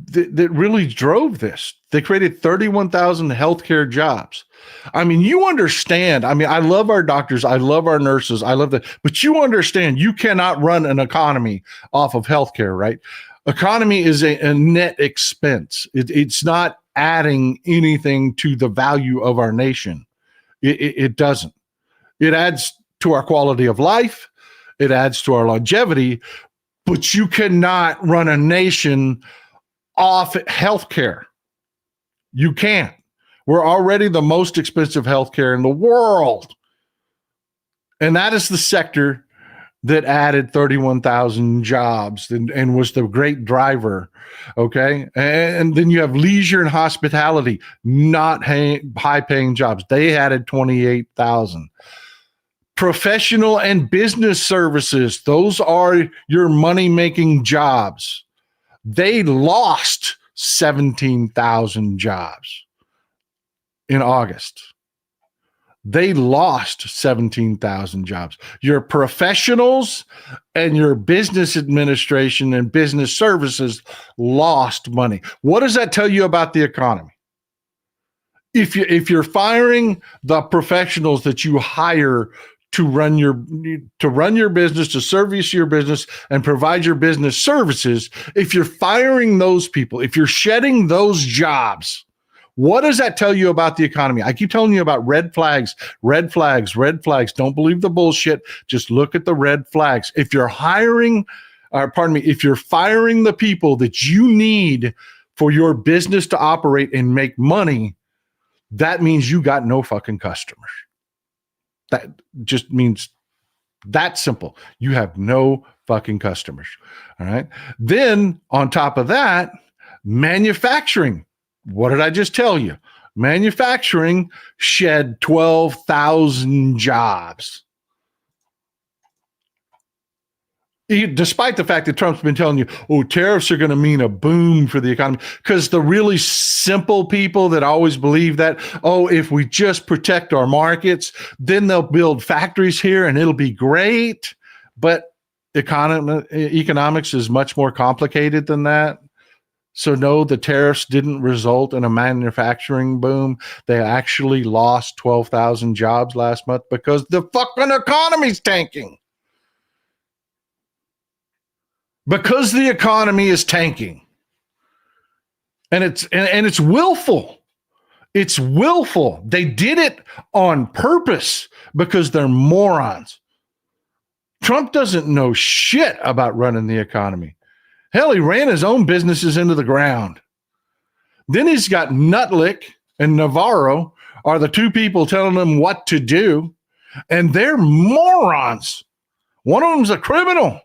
Speaker 1: that really drove this. They created 31,000 healthcare jobs. I mean, you understand. I mean, I love our doctors. I love our nurses. I love that. But you understand you cannot run an economy off of healthcare, right? Economy is a net expense. It's not adding anything to the value of our nation. It doesn't. It adds to our quality of life. It adds to our longevity. But you cannot run a nation off healthcare. You can't. We're already the most expensive healthcare in the world. And that is the sector that added 31,000 jobs and was the great driver. Okay. And then you have leisure and hospitality, not high paying jobs. They added 28,000. Professional and business services, those are your money making jobs. They lost 17,000 jobs in August. They lost 17,000 jobs. Your professionals and your business administration and business services lost money. What does that tell you about the economy? If you're firing the professionals that you hire to run your business, to service your business and provide your business services, if you're firing those people, if you're shedding those jobs, what does that tell you about the economy? I keep telling you about red flags, red flags, red flags. Don't believe the bullshit. Just look at the red flags. If you're if you're firing the people that you need for your business to operate and make money, that means you got no fucking customers. That just means that simple. You have no fucking customers. All right. Then on top of that, manufacturing. What did I just tell you? Manufacturing shed 12,000 jobs. Despite the fact that Trump's been telling you, oh, tariffs are going to mean a boom for the economy, because the really simple people that always believe that, oh, if we just protect our markets, then they'll build factories here and it'll be great. But economics is much more complicated than that. So no, the tariffs didn't result in a manufacturing boom. They actually lost 12,000 jobs last month because the fucking economy's tanking. Because the economy is tanking. And it's willful. It's willful. They did it on purpose because they're morons. Trump doesn't know shit about running the economy. Hell, he ran his own businesses into the ground. Then he's got Nutlick and Navarro are the two people telling him what to do, and they're morons. One of them's a criminal.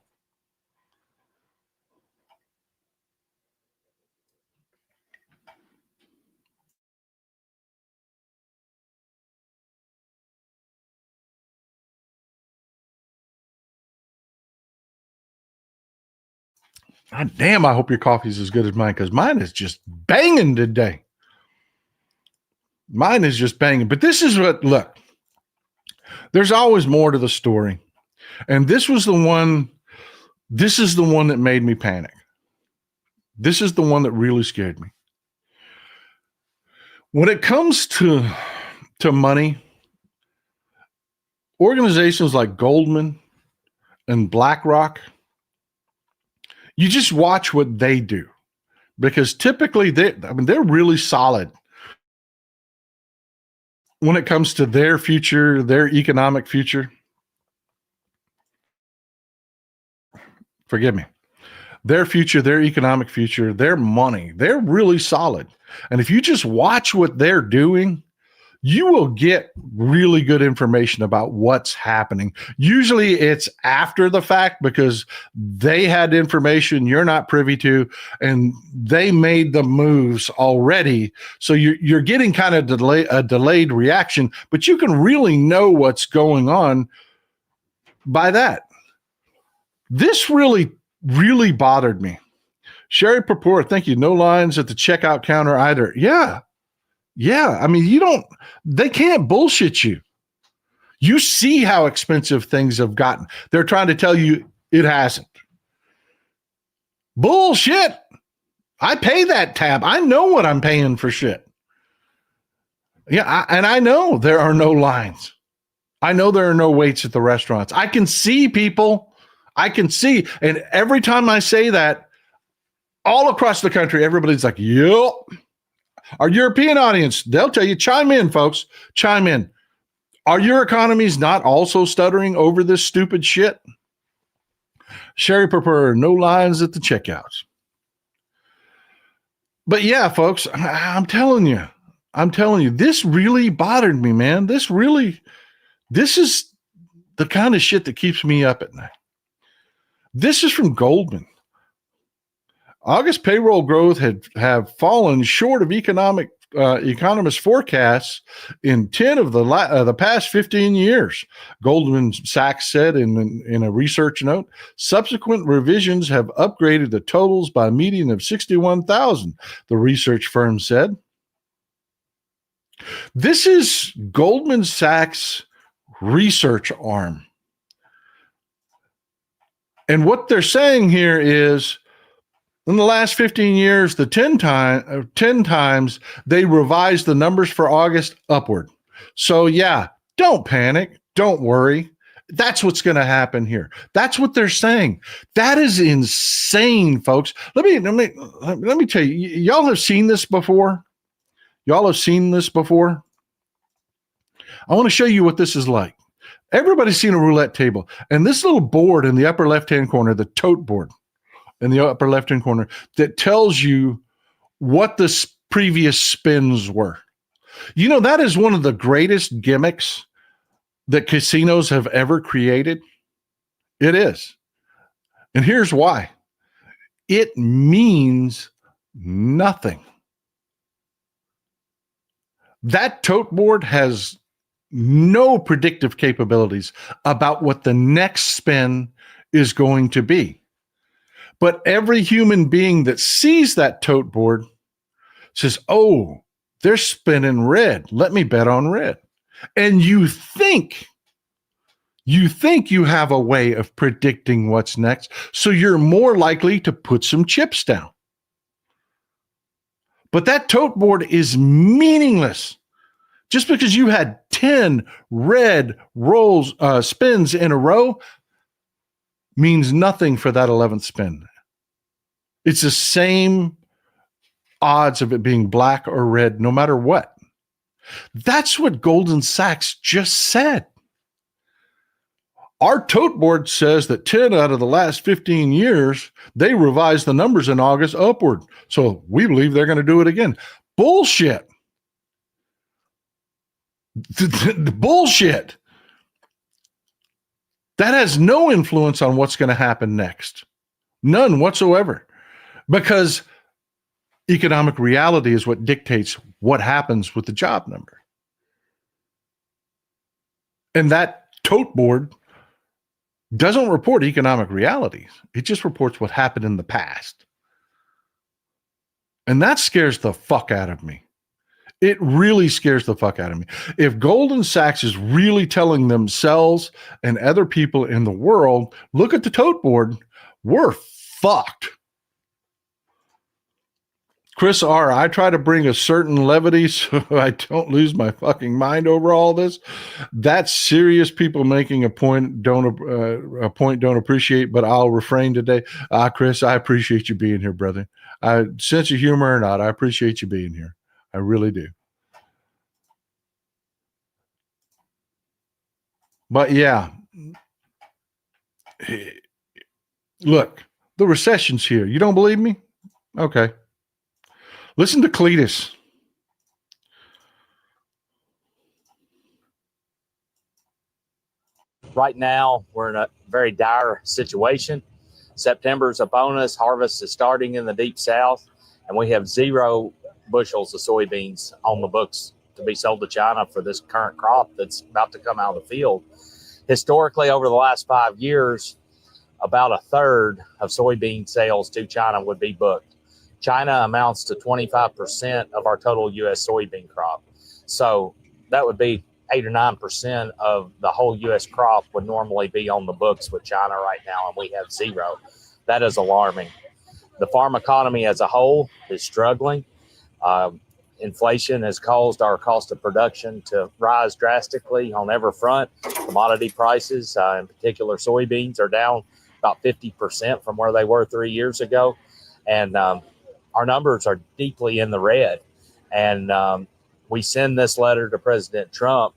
Speaker 1: God damn, I hope your coffee's as good as mine, because mine is just banging today. Mine is just banging. But this is what, look, there's always more to the story. And this is the one that made me panic. This is the one that really scared me. When it comes to money, organizations like Goldman and BlackRock, you just watch what they do, because typically they're really solid when it comes to their future, their economic future. Forgive me. Their future, their economic future, their money, they're really solid. And if you just watch what they're doing, you will get really good information about what's happening. Usually it's after the fact, because they had information you're not privy to, and they made the moves already. So you're getting kind of a delayed reaction, but you can really know what's going on by that. This really, really bothered me. Sherry Purport, thank you. No lines at the checkout counter either. Yeah. I mean, they can't bullshit you. You see how expensive things have gotten. They're trying to tell you it hasn't. Bullshit. I pay that tab. I know what I'm paying for shit. Yeah, and I know there are no lines. I know there are no waits at the restaurants. I can see people. I can see. And every time I say that, all across the country, everybody's like, yep. Our European audience, they'll tell you, chime in, folks. Chime in. Are your economies not also stuttering over this stupid shit? Sherry Purpur, no lines at the checkouts. But yeah, folks, I'm telling you, this really bothered me, man. This is the kind of shit that keeps me up at night. This is from Goldman. August payroll growth have fallen short of economists' forecasts in 10 of the past 15 years, Goldman Sachs said in a research note. Subsequent revisions have upgraded the totals by a median of 61,000, the research firm said. This is Goldman Sachs' research arm. And what they're saying here is, in the last 15 years, the 10 times they revised the numbers for August upward. So yeah, don't panic. Don't worry. That's what's going to happen here. That's what they're saying. That is insane, folks. Let me tell you, y'all have seen this before. Y'all have seen this before. I want to show you what this is like. Everybody's seen a roulette table, and this little board in the upper left-hand corner, the tote board, in the upper left-hand corner, that tells you what the previous spins were. You know, that is one of the greatest gimmicks that casinos have ever created. It is. And here's why. It means nothing. That tote board has no predictive capabilities about what the next spin is going to be. But every human being that sees that tote board says, oh, they're spinning red. Let me bet on red. And you think you have a way of predicting what's next, so you're more likely to put some chips down. But that tote board is meaningless. Just because you had 10 red spins in a row means nothing for that 11th spin. It's the same odds of it being black or red, no matter what. That's what Goldman Sachs just said. Our tote board says that 10 out of the last 15 years, they revised the numbers in August upward. So we believe they're going to do it again. Bullshit. Bullshit. That has no influence on what's going to happen next. None whatsoever. Because economic reality is what dictates what happens with the job number. And that tote board doesn't report economic realities. It just reports what happened in the past. And that scares the fuck out of me. It really scares the fuck out of me. If Goldman Sachs is really telling themselves and other people in the world, look at the tote board, we're fucked. Chris R., I try to bring a certain levity so I don't lose my fucking mind over all this. That's serious. People making a point don't appreciate, but I'll refrain today. Chris, I appreciate you being here, brother. Sense of humor or not, I appreciate you being here. I really do. But yeah, look, the recession's here. You don't believe me? Okay. Listen to Cletus.
Speaker 10: Right now, we're in a very dire situation. September is upon us. Harvest is starting in the deep south, and we have 0 bushels of soybeans on the books to be sold to China for this current crop that's about to come out of the field. Historically, over the last 5 years, about a third of soybean sales to China would be booked. China amounts to 25% of our total U.S. soybean crop. So that would be 8 or 9% of the whole U.S. crop would normally be on the books with China right now, and we have 0. That is alarming. The farm economy as a whole is struggling. Inflation has caused our cost of production to rise drastically on every front. Commodity prices, in particular soybeans, are down about 50% from where they were 3 years ago. And our numbers are deeply in the red. And we send this letter to President Trump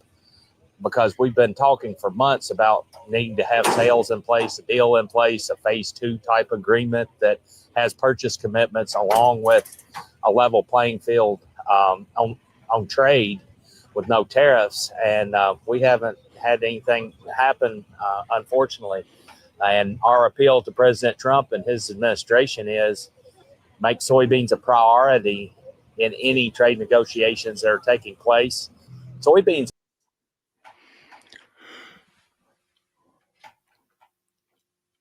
Speaker 10: because we've been talking for months about needing to have sales in place, a deal in place, a phase 2 type agreement that has purchase commitments along with a level playing field on trade with no tariffs. And we haven't had anything happen, unfortunately. And our appeal to President Trump and his administration is make soybeans a priority in any trade negotiations that are taking place. Soybeans.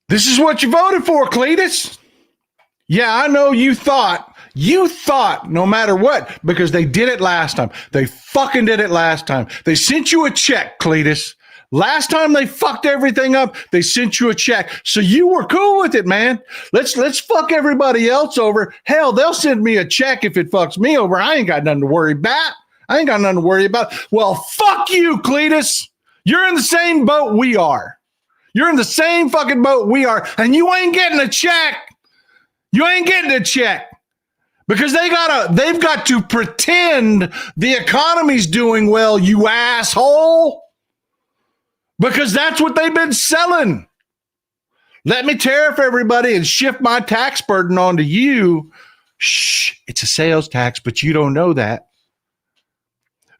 Speaker 1: This is what you voted for, Cletus. Yeah, I know you thought no matter what, because they did it last time. They fucking did it last time. They sent you a check, Cletus. Last time they fucked everything up, they sent you a check. So you were cool with it, man. Let's fuck everybody else over. Hell, they'll send me a check if it fucks me over. I ain't got nothing to worry about. Well, fuck you, Cletus. You're in the same boat we are. You're in the same fucking boat we are, and you ain't getting a check. You ain't getting a check. Because they've got to pretend the economy's doing well, you asshole. Because that's what they've been selling. Let me tariff everybody and shift my tax burden onto you. Shh, it's a sales tax, but you don't know that.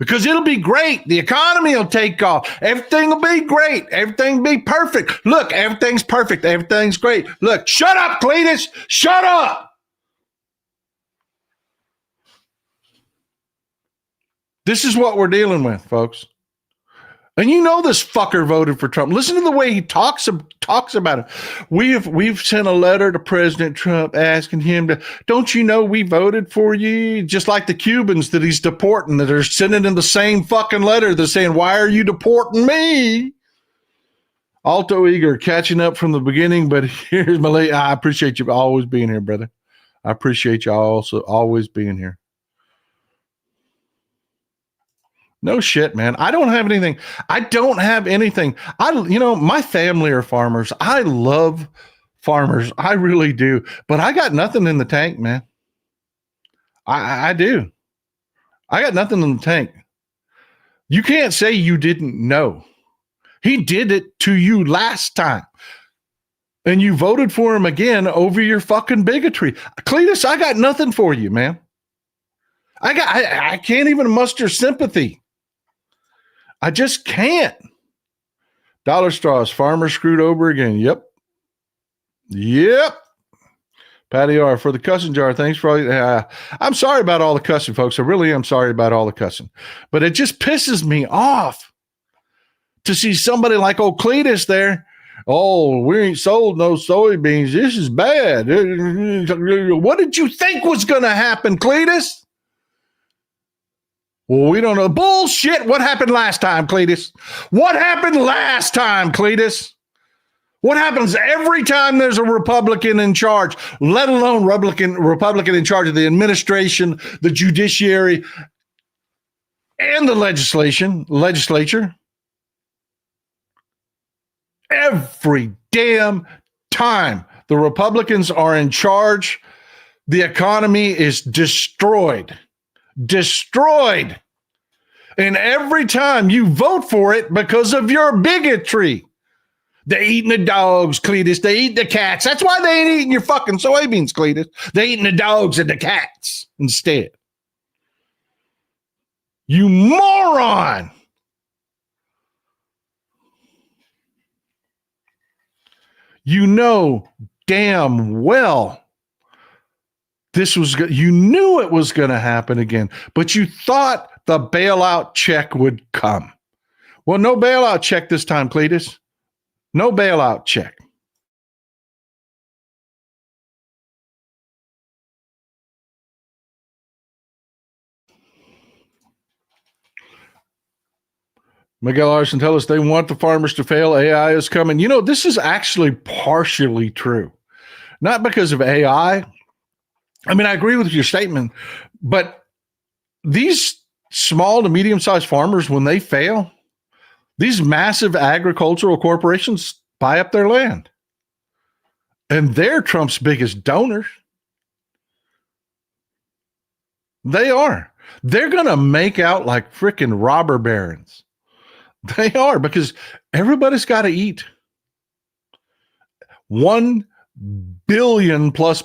Speaker 1: Because it'll be great. The economy will take off. Everything will be great. Everything will be perfect. Look, everything's perfect. Everything's great. Look, shut up, Cletus. Shut up. This is what we're dealing with, folks. And you know this fucker voted for Trump. Listen to the way he talks about it. We've sent a letter to President Trump asking him to, don't you know we voted for you? Just like the Cubans that he's deporting, that are sending in the same fucking letter. They're saying, why are you deporting me? Alto Eager, catching up from the beginning, but here's my lady. I appreciate you always being here, brother. I appreciate you also always being here. No shit, man. I don't have anything. My family are farmers. I love farmers. I really do. But I got nothing in the tank, man. I do. I got nothing in the tank. You can't say you didn't know. He did it to you last time. And you voted for him again over your fucking bigotry. Cletus, I got nothing for you, man. I can't even muster sympathy. I just can't. Dollar straws, farmer screwed over again. Yep. Patty R, for the cussing jar, thanks for all. I'm sorry about all the cussing, folks. I really am sorry about all the cussing. But it just pisses me off to see somebody like old Cletus there. Oh, we ain't sold no soybeans. This is bad. What did you think was going to happen, Cletus? Well, we don't know. Bullshit. What happened last time, Cletus? What happens every time there's a Republican in charge, let alone Republican in charge of the administration, the judiciary, and the legislature? Every damn time the Republicans are in charge, the economy is destroyed. And every time you vote for it because of your bigotry. They're eating the dogs, Cletus. They eat the cats. That's why they ain't eating your fucking soybeans, Cletus. They're eating the dogs and the cats instead. You moron. You know damn well you knew it was going to happen again, but you thought the bailout check would come. Well, no bailout check this time, Cletus. No bailout check. Miguel Arson, tell us they want the farmers to fail. AI is coming. You know, this is actually partially true. Not because of AI, I mean, I agree with your statement, but these small to medium-sized farmers, when they fail, these massive agricultural corporations buy up their land. And they're Trump's biggest donors. They are. They're going to make out like freaking robber barons. They are, because everybody's got to eat. 1 billion plus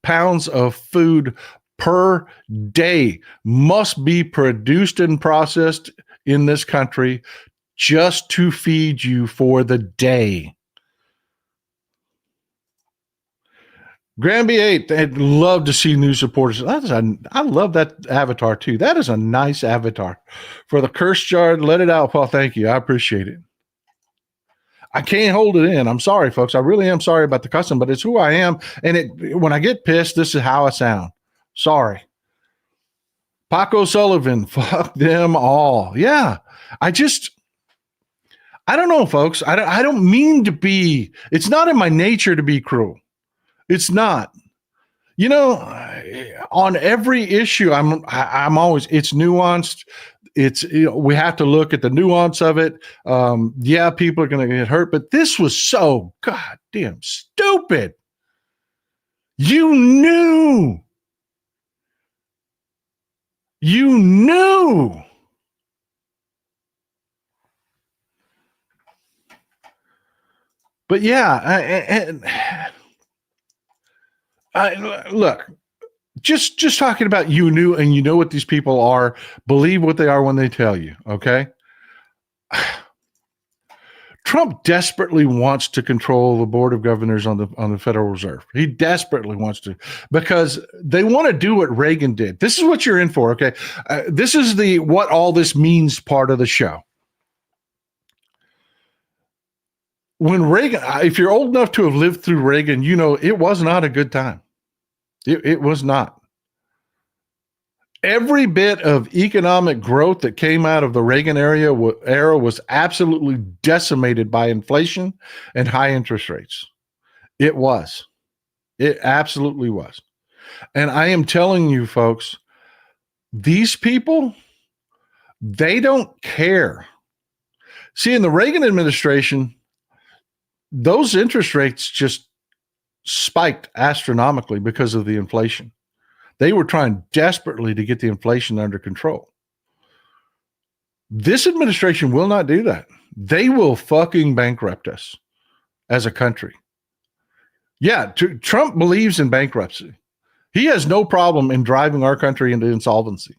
Speaker 1: pounds of food per day must be produced and processed in this country just to feed you for the day. Granby 8, I'd love to see new supporters. I love that avatar too. That is a nice avatar. For the curse jar, let it out, Paul. Thank you. I appreciate it. I can't hold it in. I'm sorry, folks. I really am sorry about the cussing, but it's who I am. And when I get pissed, this is how I sound. Sorry. Paco Sullivan, fuck them all. Yeah. I don't know, folks. I don't mean to be, it's not in my nature to be cruel. It's not. You know, on every issue, I'm always, it's nuanced. It's, we have to look at the nuance of it. Yeah, people are going to get hurt, but this was so goddamn stupid. You knew. But yeah, look, just talking about you knew, and you know what these people are, believe what they are when they tell you, okay? Trump desperately wants to control the board of governors on the Federal Reserve. He desperately wants to, because they want to do what Reagan did. This is what you're in for, okay? This is the what all this means part of the show. When Reagan, if you're old enough to have lived through Reagan, you know it was not a good time. It was not. Every bit of economic growth that came out of the Reagan era was absolutely decimated by inflation and high interest rates. It was. It absolutely was. And I am telling you, folks, these people, they don't care. See, in the Reagan administration, those interest rates just spiked astronomically because of the inflation. They were trying desperately to get the inflation under control. This administration will not do that. They will fucking bankrupt us as a country. Yeah, Trump believes in bankruptcy. He has no problem in driving our country into insolvency.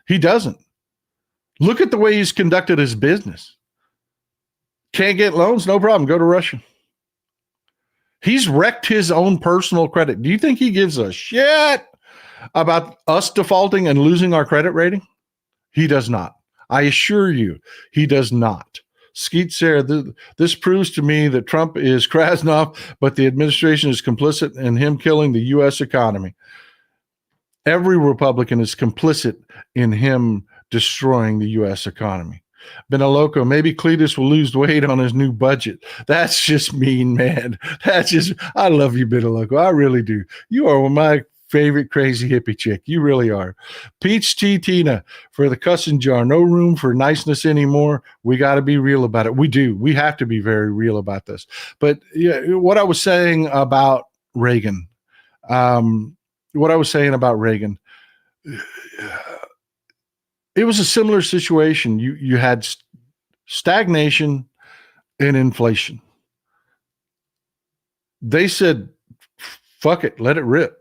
Speaker 1: He doesn't. Look at the way he's conducted his business. Can't get loans? No problem. Go to Russia. He's wrecked his own personal credit. Do you think he gives a shit about us defaulting and losing our credit rating? He does not. I assure you, he does not. Skeet said, this proves to me that Trump is Krasnov, but the administration is complicit in him killing the U.S. economy. Every Republican is complicit in him destroying the U.S. economy. Benaloco, maybe Cletus will lose weight on his new budget. That's just mean, man. I love you, Benaloco. I really do. You are my favorite crazy hippie chick. You really are. Peach Tea Tina, for the cussing jar. No room for niceness anymore. We got to be real about it. We do. We have to be very real about this. But yeah, what I was saying about Reagan, it was a similar situation. You had stagnation and inflation. They said, fuck it, let it rip.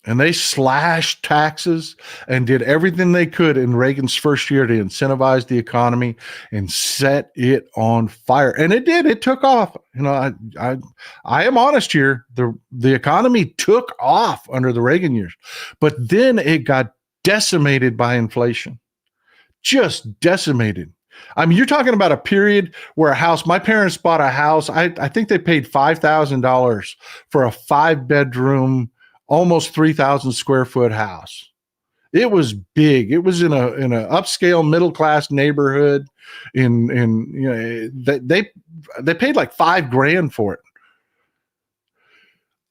Speaker 1: And they slashed taxes and did everything they could in Reagan's first year to incentivize the economy and set it on fire. And it did. It took off. You know, I am honest here. The economy took off under the Reagan years, but then it got decimated by inflation. Just decimated. I mean, you're talking about a period where my parents bought a house. I think they paid $5,000 for a 5-bedroom, almost 3,000 square foot house. It was big. It was in a upscale middle class neighborhood. They paid like $5,000 for it.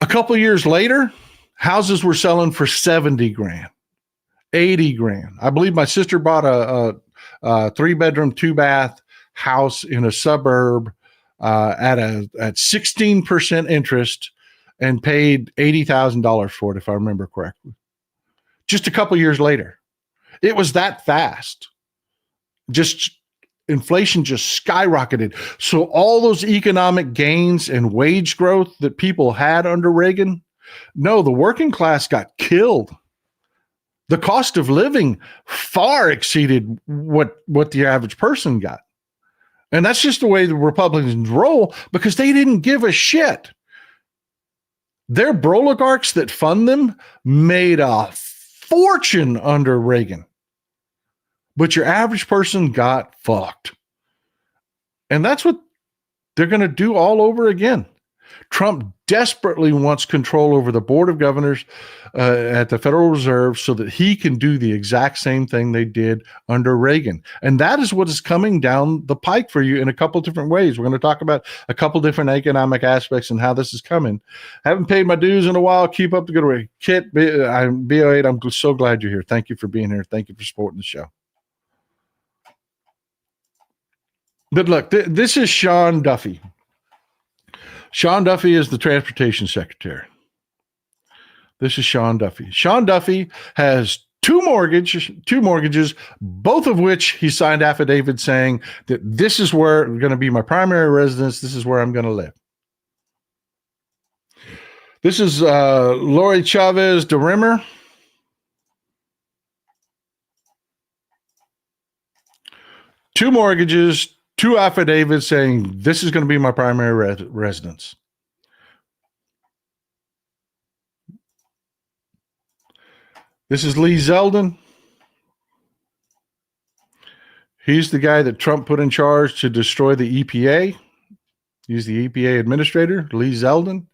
Speaker 1: A couple years later, Houses were selling for 70 grand, 80 grand. I believe my sister bought a 3-bedroom, 2-bath house in a suburb at 16% interest and paid $80,000 for it, if I remember correctly. Just a couple years later. It was that fast. Just inflation just skyrocketed. So all those economic gains and wage growth that people had under Reagan, no, the working class got killed. The cost of living far exceeded what the average person got. And that's just the way the Republicans roll, because they didn't give a shit. Their oligarchs that fund them made a fortune under Reagan. But your average person got fucked. And that's what they're going to do all over again. Trump desperately wants control over the board of governors at the Federal Reserve so that he can do the exact same thing they did under Reagan. And that is what is coming down the pike for you in a couple different ways. We're going to talk about a couple different economic aspects and how this is coming. Haven't paid my dues in a while. Keep up the good work. Kit, I'm BO8. I'm so glad you're here. Thank you for being here. Thank you for supporting the show. But look, this is Sean Duffy. Sean Duffy is the transportation secretary. This is Sean Duffy. Sean Duffy has two mortgages, both of which he signed affidavits saying that this is where going to be my primary residence. This is where I'm going to live. This is Lori Chavez de Rimmer. Two mortgages, two affidavits saying this is going to be my primary residence. This is Lee Zeldin. He's the guy that Trump put in charge to destroy the EPA. He's the EPA administrator, Lee Zeldin.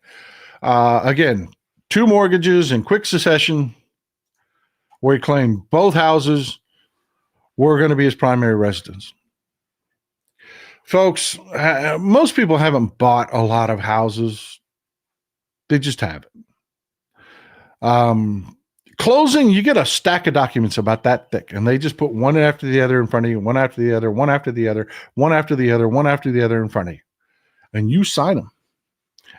Speaker 1: Again, two mortgages in quick succession where he claimed both houses were going to be his primary residence. Folks, most people haven't bought a lot of houses. They just haven't. Closing, you get a stack of documents about that thick, and they just put one after the other in front of you, one after the other, one after the other, one after the other, one after the other in front of you. And you sign them.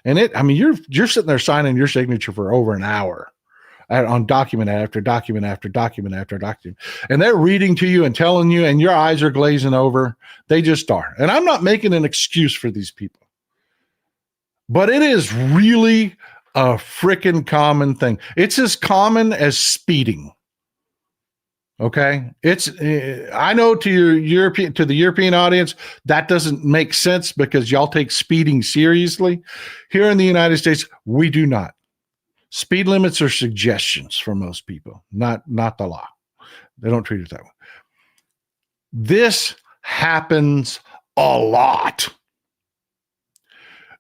Speaker 1: And you're sitting there signing your signature for over an hour on document after document after document after document. And they're reading to you and telling you, and your eyes are glazing over. They just are. And I'm not making an excuse for these people. But it is really a freaking common thing. It's as common as speeding. Okay? I know to the European audience, that doesn't make sense because y'all take speeding seriously. Here in the United States, we do not. Speed limits are suggestions for most people, not the law. They don't treat it that way. This happens a lot.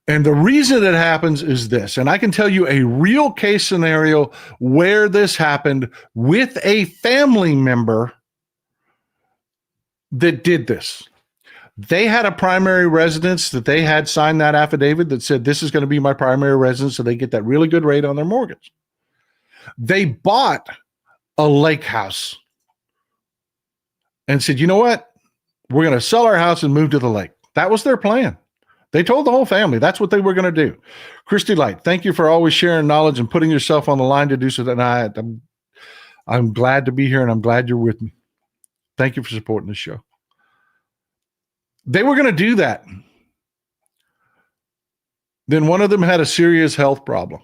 Speaker 1: And the reason it happens is this, and I can tell you a real case scenario where this happened with a family member that did this. They had a primary residence that they had signed that affidavit that said, this is going to be my primary residence, so they get that really good rate on their mortgage. They bought a lake house and said, you know what? We're going to sell our house and move to the lake. That was their plan. They told the whole family that's what they were going to do. Christy Light, thank you for always sharing knowledge and putting yourself on the line to do so. And I'm glad to be here, and I'm glad you're with me. Thank you for supporting the show. They were going to do that. Then one of them had a serious health problem.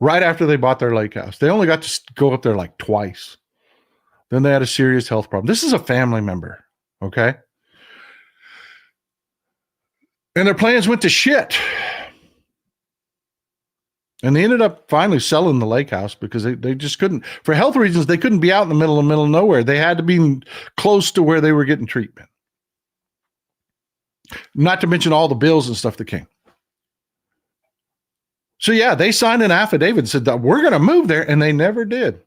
Speaker 1: Right after they bought their lake house. They only got to go up there like twice. Then they had a serious health problem. This is a family member, okay? And their plans went to shit. And they ended up finally selling the lake house because they just couldn't, for health reasons, they couldn't be out in the middle of nowhere. They had to be close to where they were getting treatment. Not to mention all the bills and stuff that came. So yeah, they signed an affidavit and said that we're going to move there, and they never did.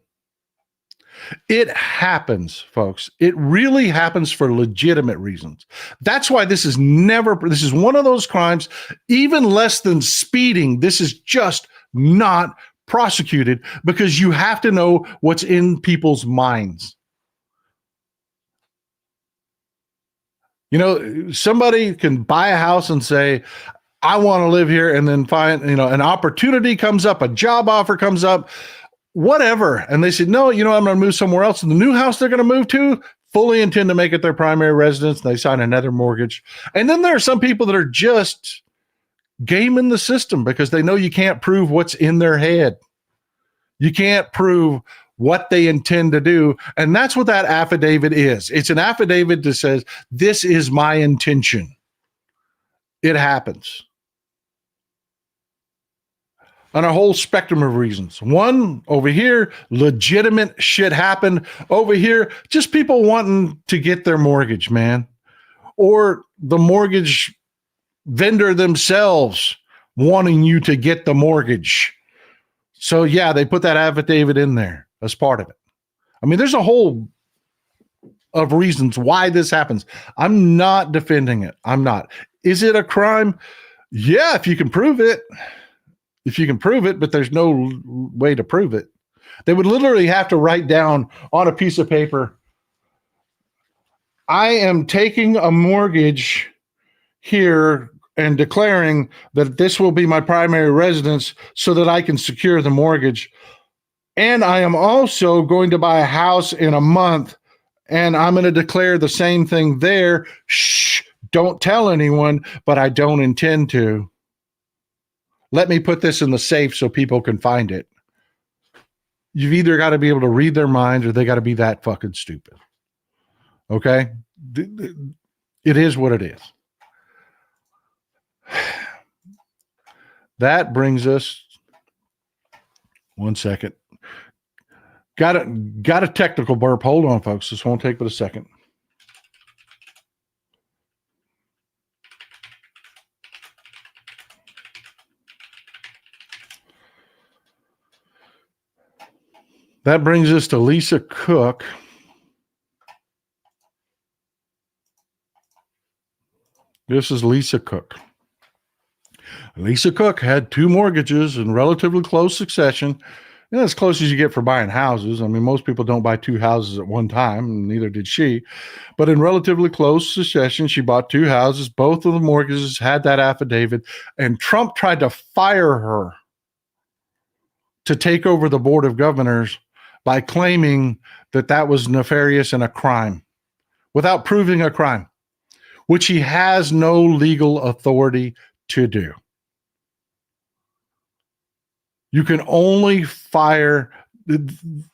Speaker 1: It happens, folks. It really happens for legitimate reasons. That's why this is one of those crimes, even less than speeding. This is just not prosecuted, because you have to know what's in people's minds. You know, somebody can buy a house and say, I want to live here, and then find, an opportunity comes up, a job offer comes up, whatever. And they said, no, I'm going to move somewhere else. And the new house they're going to move to, fully intend to make it their primary residence. And they sign another mortgage. And then there are some people that are just gaming the system because they know you can't prove what's in their head. You can't prove what they intend to do. And that's what that affidavit is. It's an affidavit that says, this is my intention. It happens. On a whole spectrum of reasons. One, over here, legitimate shit happened. Over here, just people wanting to get their mortgage, man. Or the mortgage vendor themselves wanting you to get the mortgage. So yeah, they put that affidavit in there as part of it. I mean, there's a whole of reasons why this happens. I'm not defending it. I'm not. Is it a crime? Yeah, if you can prove it. If you can prove it, but there's no way to prove it. They would literally have to write down on a piece of paper, I am taking a mortgage here and declaring that this will be my primary residence so that I can secure the mortgage. And I am also going to buy a house in a month, and I'm going to declare the same thing there. Shh, don't tell anyone, but I don't intend to. Let me put this in the safe so people can find it. You've either got to be able to read their minds or they got to be that fucking stupid. Okay? It is what it is. That brings us, one second. Got a technical burp. Hold on, folks. This won't take but a second. That brings us to Lisa Cook. This is Lisa Cook. Lisa Cook had 2 mortgages in relatively close succession. As close as you get for buying houses. I mean, most people don't buy 2 houses at one time, and neither did she. But in relatively close succession, she bought 2 houses. Both of the mortgages had that affidavit, and Trump tried to fire her to take over the board of governors by claiming that that was nefarious and a crime without proving a crime, which he has no legal authority to do. You can only fire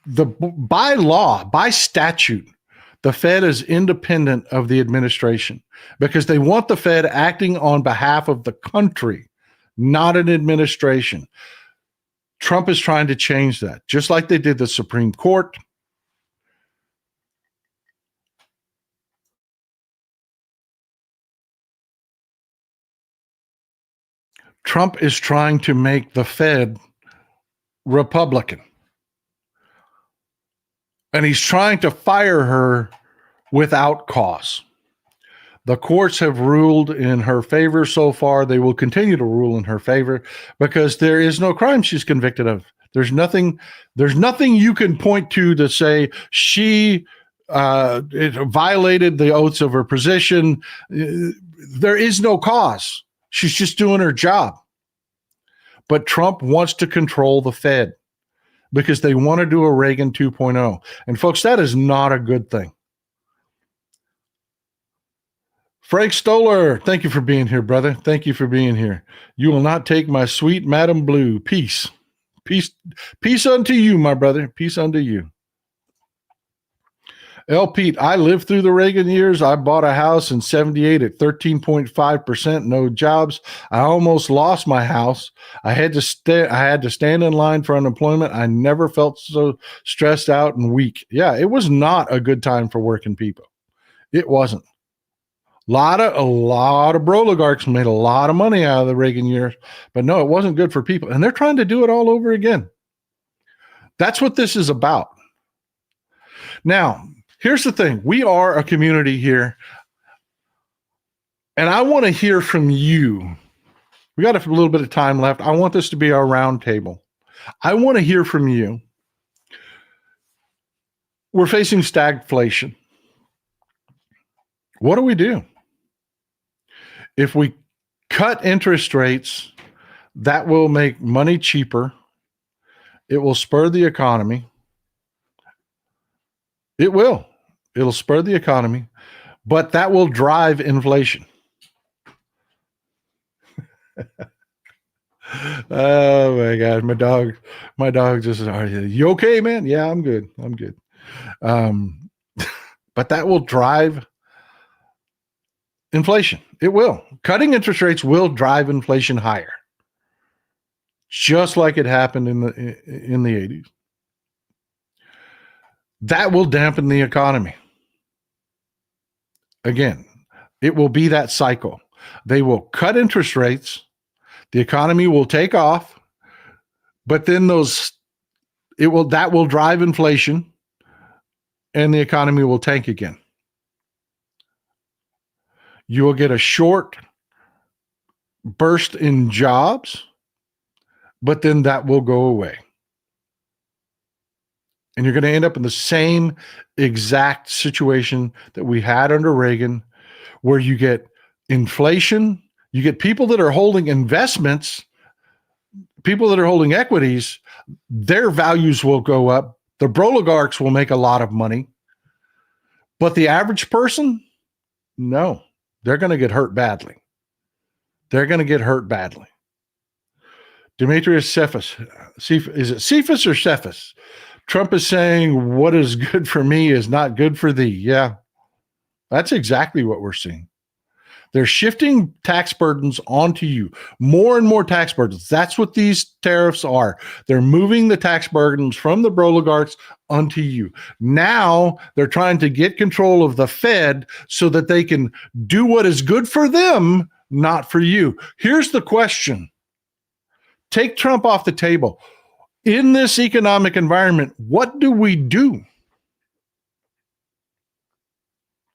Speaker 1: by law, by statute. The Fed is independent of the administration because they want the Fed acting on behalf of the country, not an administration. Trump is trying to change that, just like they did the Supreme Court. Trump is trying to make the Fed Republican. And he's trying to fire her without cause. The courts have ruled in her favor so far. They will continue to rule in her favor because there is no crime she's convicted of. There's nothing you can point to say she violated the oaths of her position. There is no cause. She's just doing her job. But Trump wants to control the Fed because they want to do a Reagan 2.0. And folks, that is not a good thing. Frank Stoller, thank you for being here, brother. Thank you for being here. You will not take my sweet Madam Blue. Peace. Peace. Peace unto you, my brother. Peace unto you. L. Pete, I lived through the Reagan years. I bought a house in 78 at 13.5%, no jobs. I almost lost my house. I had to stand in line for unemployment. I never felt so stressed out and weak. Yeah, it was not a good time for working people. It wasn't. A lot of oligarchs made a lot of money out of the Reagan years, but no, it wasn't good for people. And they're trying to do it all over again. That's what this is about. Now, here's the thing. We are a community here, and I want to hear from you. We got a little bit of time left. I want this to be our round table. I want to hear from you. We're facing stagflation. What do we do? If we cut interest rates, that will make money cheaper. It will spur the economy. It will. It'll spur the economy, but that will drive inflation. Oh my God, my dog just, are you okay, man? Yeah, I'm good. But that will drive inflation. It will. Cutting interest rates will drive inflation higher, just like it happened in the 80s. That will dampen the economy. Again, it will be that cycle. They will cut interest rates, the economy will take off, but then that will drive inflation, and the economy will tank again. You will get a short burst in jobs, but then that will go away. And you're going to end up in the same exact situation that we had under Reagan, where you get inflation, you get people that are holding investments, people that are holding equities, their values will go up. The oligarchs will make a lot of money. But the average person, no, they're going to get hurt badly. Demetrius Cephas, is it Cephas or Cephas? Trump is saying, what is good for me is not good for thee. Yeah, that's exactly what we're seeing. They're shifting tax burdens onto you, more and more tax burdens. That's what these tariffs are. They're moving the tax burdens from the oligarchs onto you. Now they're trying to get control of the Fed so that they can do what is good for them, not for you. Here's the question. Take Trump off the table. In this economic environment, what do we do?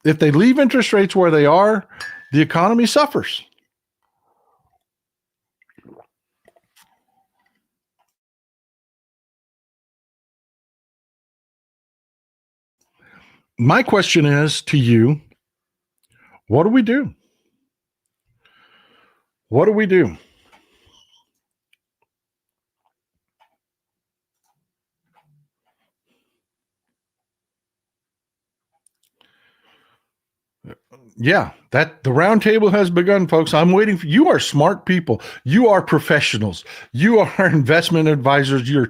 Speaker 1: If they leave interest rates where they are, the economy suffers. My question is to you, what do we do? What do we do? Yeah, that the round table has begun, folks. I'm waiting for you. Are smart people. You are professionals. You are investment advisors. You're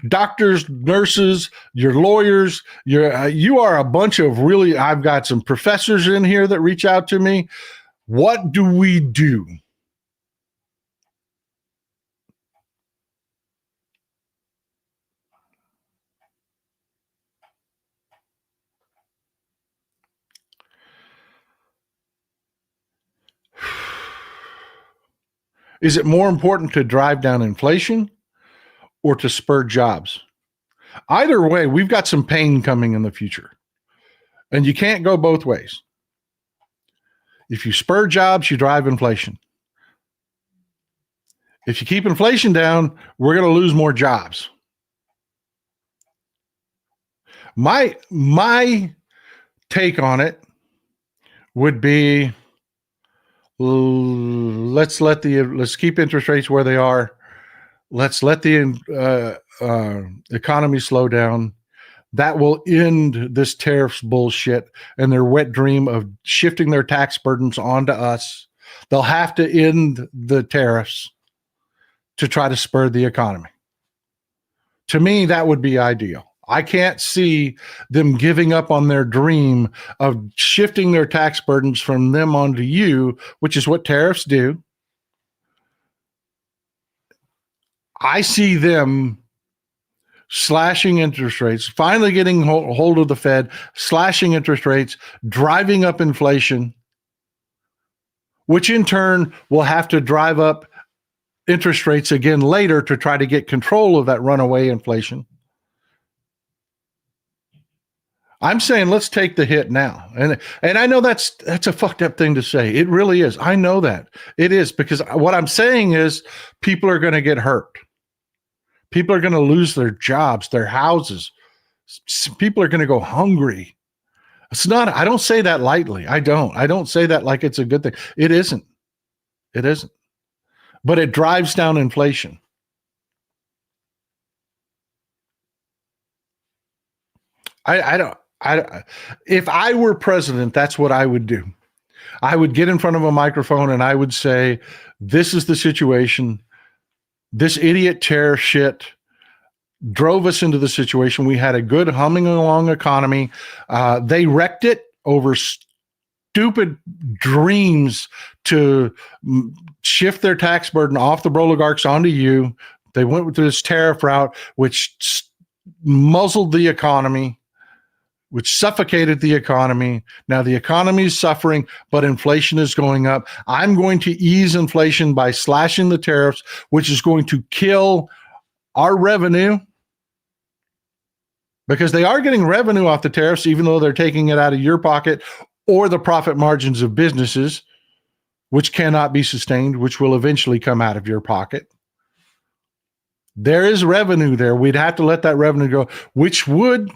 Speaker 1: doctors, nurses, you're lawyers. You are a bunch of really, I've got some professors in here that reach out to me. What do we do? Is it more important to drive down inflation or to spur jobs? Either way, we've got some pain coming in the future. And you can't go both ways. If you spur jobs, you drive inflation. If you keep inflation down, we're going to lose more jobs. My take on it would be, let's keep interest rates where they are. Let's let the economy slow down. That will end this tariffs bullshit and their wet dream of shifting their tax burdens onto us. They'll have to end the tariffs to try to spur the economy. To me, that would be ideal. I can't see them giving up on their dream of shifting their tax burdens from them onto you, which is what tariffs do. I see them slashing interest rates, finally getting hold of the Fed, slashing interest rates, driving up inflation, which in turn will have to drive up interest rates again later to try to get control of that runaway inflation. I'm saying let's take the hit now. And I know that's a fucked up thing to say. It really is. I know that. It is, because what I'm saying is people are going to get hurt. People are going to lose their jobs, their houses. People are going to go hungry. It's not, I don't say that lightly. I don't say that like it's a good thing. It isn't. It isn't. But it drives down inflation. If I were president, that's what I would do. I would get in front of a microphone and I would say, this is the situation. This idiot tariff shit drove us into the situation. We had a good humming along economy. They wrecked it over stupid dreams to shift their tax burden off the oligarchs onto you. They went with this tariff route, which muzzled the economy, which suffocated the economy. Now the economy is suffering, but inflation is going up. I'm going to ease inflation by slashing the tariffs, which is going to kill our revenue, because they are getting revenue off the tariffs, even though they're taking it out of your pocket or the profit margins of businesses, which cannot be sustained, which will eventually come out of your pocket. There is revenue there. We'd have to let that revenue go, which would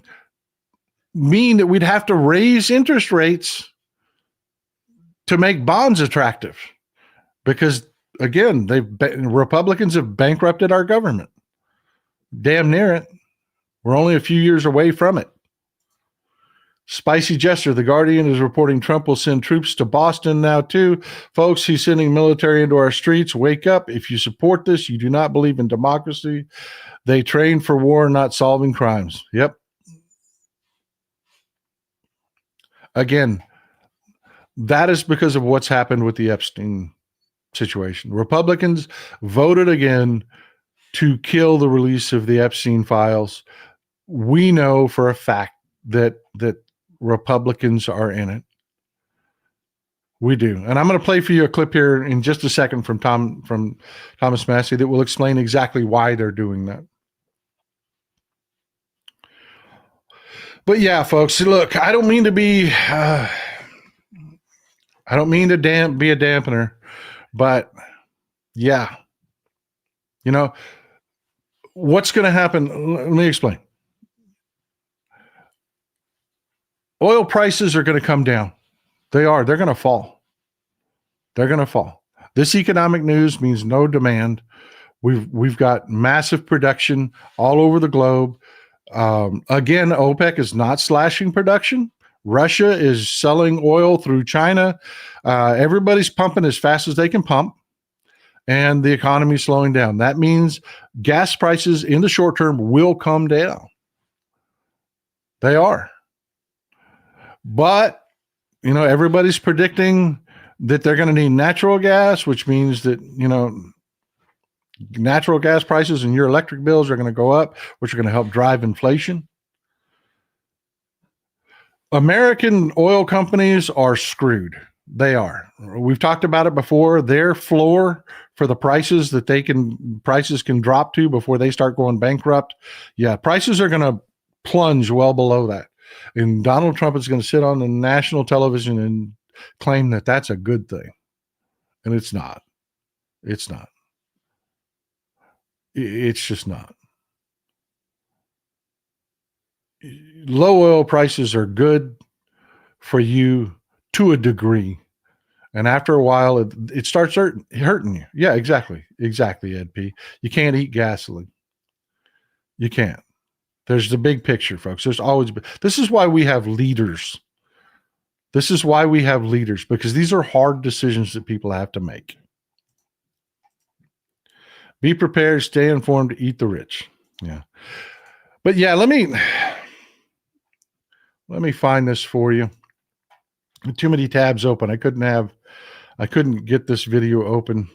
Speaker 1: mean that we'd have to raise interest rates to make bonds attractive, because again, Republicans have bankrupted our government. Damn near it. We're only a few years away from it. Spicy Jester, The Guardian, is reporting Trump will send troops to Boston now too. Folks, he's sending military into our streets. Wake up. If you support this, you do not believe in democracy. They train for war, not solving crimes. Yep. Again, that is because of what's happened with the Epstein situation. Republicans voted again to kill the release of the Epstein files. We know for a fact that Republicans are in it. We do. And I'm going to play for you a clip here in just a second from Thomas Massey that will explain exactly why they're doing that. But yeah, folks, look, I don't mean to be be a dampener, but yeah, you know, what's going to happen? Let me explain. Oil prices are going to come down. They're going to fall. They're going to fall. This economic news means no demand. We've got massive production all over the globe. Again, OPEC is not slashing production. Russia is selling oil through China. Everybody's pumping as fast as they can pump, and the economy is slowing down. That means gas prices in the short term will come down. They are. But, you know, everybody's predicting that they're going to need natural gas, which means that, you know, natural gas prices and your electric bills are going to go up, which are going to help drive inflation. American oil companies are screwed. They are. We've talked about it before. Their floor for the prices that prices can drop to before they start going bankrupt. Yeah, prices are going to plunge well below that. And Donald Trump is going to sit on the national television and claim that that's a good thing. And it's not. It's not. It's just not. Low oil prices are good for you to a degree. And after a while, it starts hurting you. Yeah, exactly. Exactly, Ed P. You can't eat gasoline. You can't. There's the big picture, folks. This is why we have leaders. This is why we have leaders, because these are hard decisions that people have to make. Be prepared, stay informed, eat the rich. Yeah. But yeah, let me find this for you. Too many tabs open. I couldn't get this video open.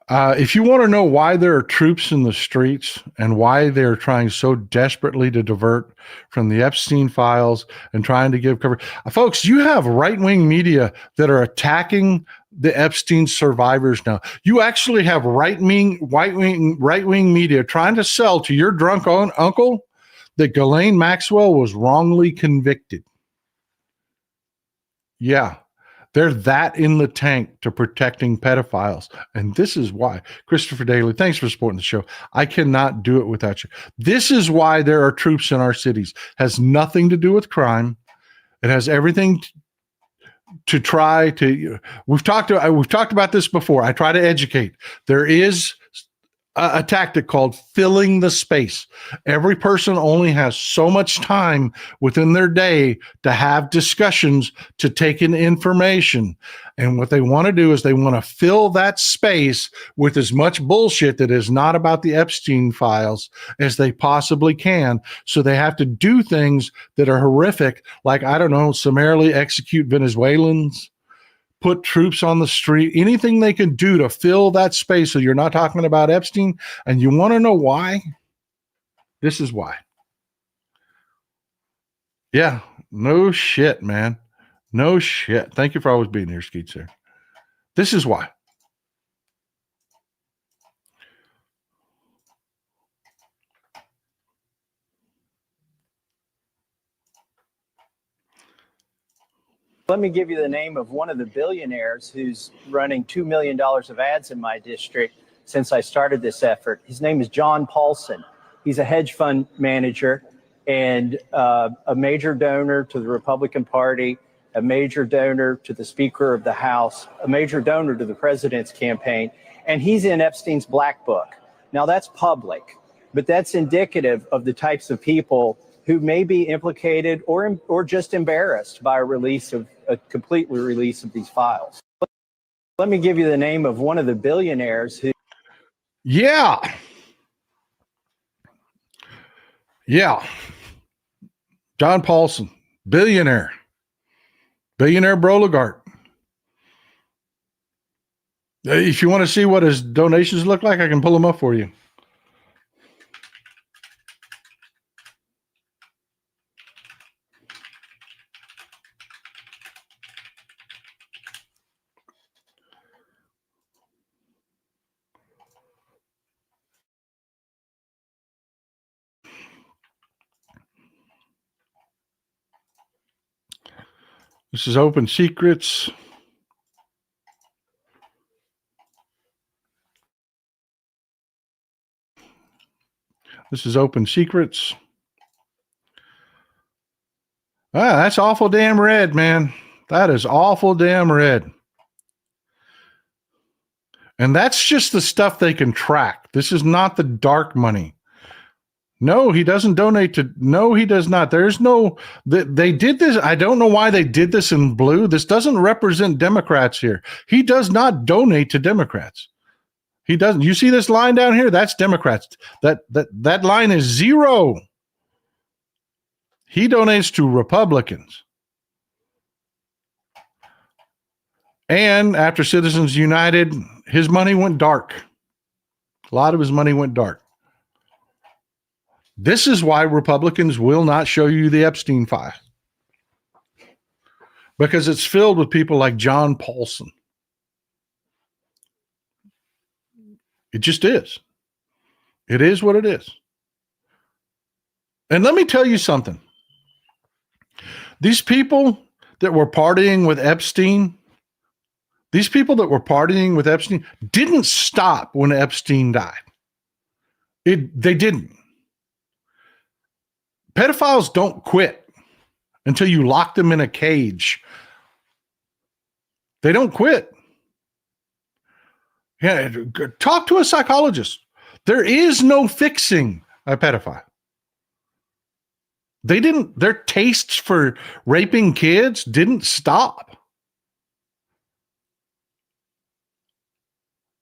Speaker 1: If you want to know why there are troops in the streets and why they're trying so desperately to divert from the Epstein files and trying to give cover, folks, you have right-wing media that are attacking the Epstein survivors now. You actually have right-wing media trying to sell to your drunk uncle that Ghislaine Maxwell was wrongly convicted. Yeah. They're that in the tank to protecting pedophiles. And this is why. Christopher Daly, thanks for supporting the show. I cannot do it without you. This is why there are troops in our cities. Has nothing to do with crime. It has everything to try to, we've talked about this before. I try to educate. There is a tactic called filling the space. Every person only has so much time within their day to have discussions, to take in information. And what they want to do is they want to fill that space with as much bullshit that is not about the Epstein files as they possibly can. So they have to do things that are horrific, like, I don't know, summarily execute Venezuelans, put troops on the street, anything they can do to fill that space so you're not talking about Epstein. And you want to know why? This is why. Yeah, no shit, man. No shit. Thank you for always being here, Skeets there. This is why.
Speaker 11: Let me give you the name of one of the billionaires who's running $2 million of ads in my district since I started this effort. His name is John Paulson. He's a hedge fund manager and a major donor to the Republican Party, a major donor to the Speaker of the House, a major donor to the president's campaign, and he's in Epstein's black book. Now that's public, but that's indicative of the types of people who may be implicated or just embarrassed by a complete release of these files. Let me give you the name of one of the billionaires who.
Speaker 1: Yeah. John Paulson, billionaire Broligart. If you want to see what his donations look like, I can pull them up for you. This is Open Secrets. This is Open Secrets. Ah, that's awful damn red, man. That is awful damn red. And that's just the stuff they can track. This is not the dark money. No, he doesn't donate to. No, he does not. There's no. They did this. I don't know why they did this in blue. This doesn't represent Democrats here. He does not donate to Democrats. He doesn't. You see this line down here? That's Democrats. That line is 0. He donates to Republicans. And after Citizens United, his money went dark. A lot of his money went dark. This is why Republicans will not show you the Epstein file. Because it's filled with people like John Paulson. It just is. It is what it is. And let me tell you something. These people that were partying with Epstein, didn't stop when Epstein died. They didn't. Pedophiles don't quit until you lock them in a cage. They don't quit. Yeah, talk to a psychologist. There is no fixing a pedophile. Their tastes for raping kids didn't stop.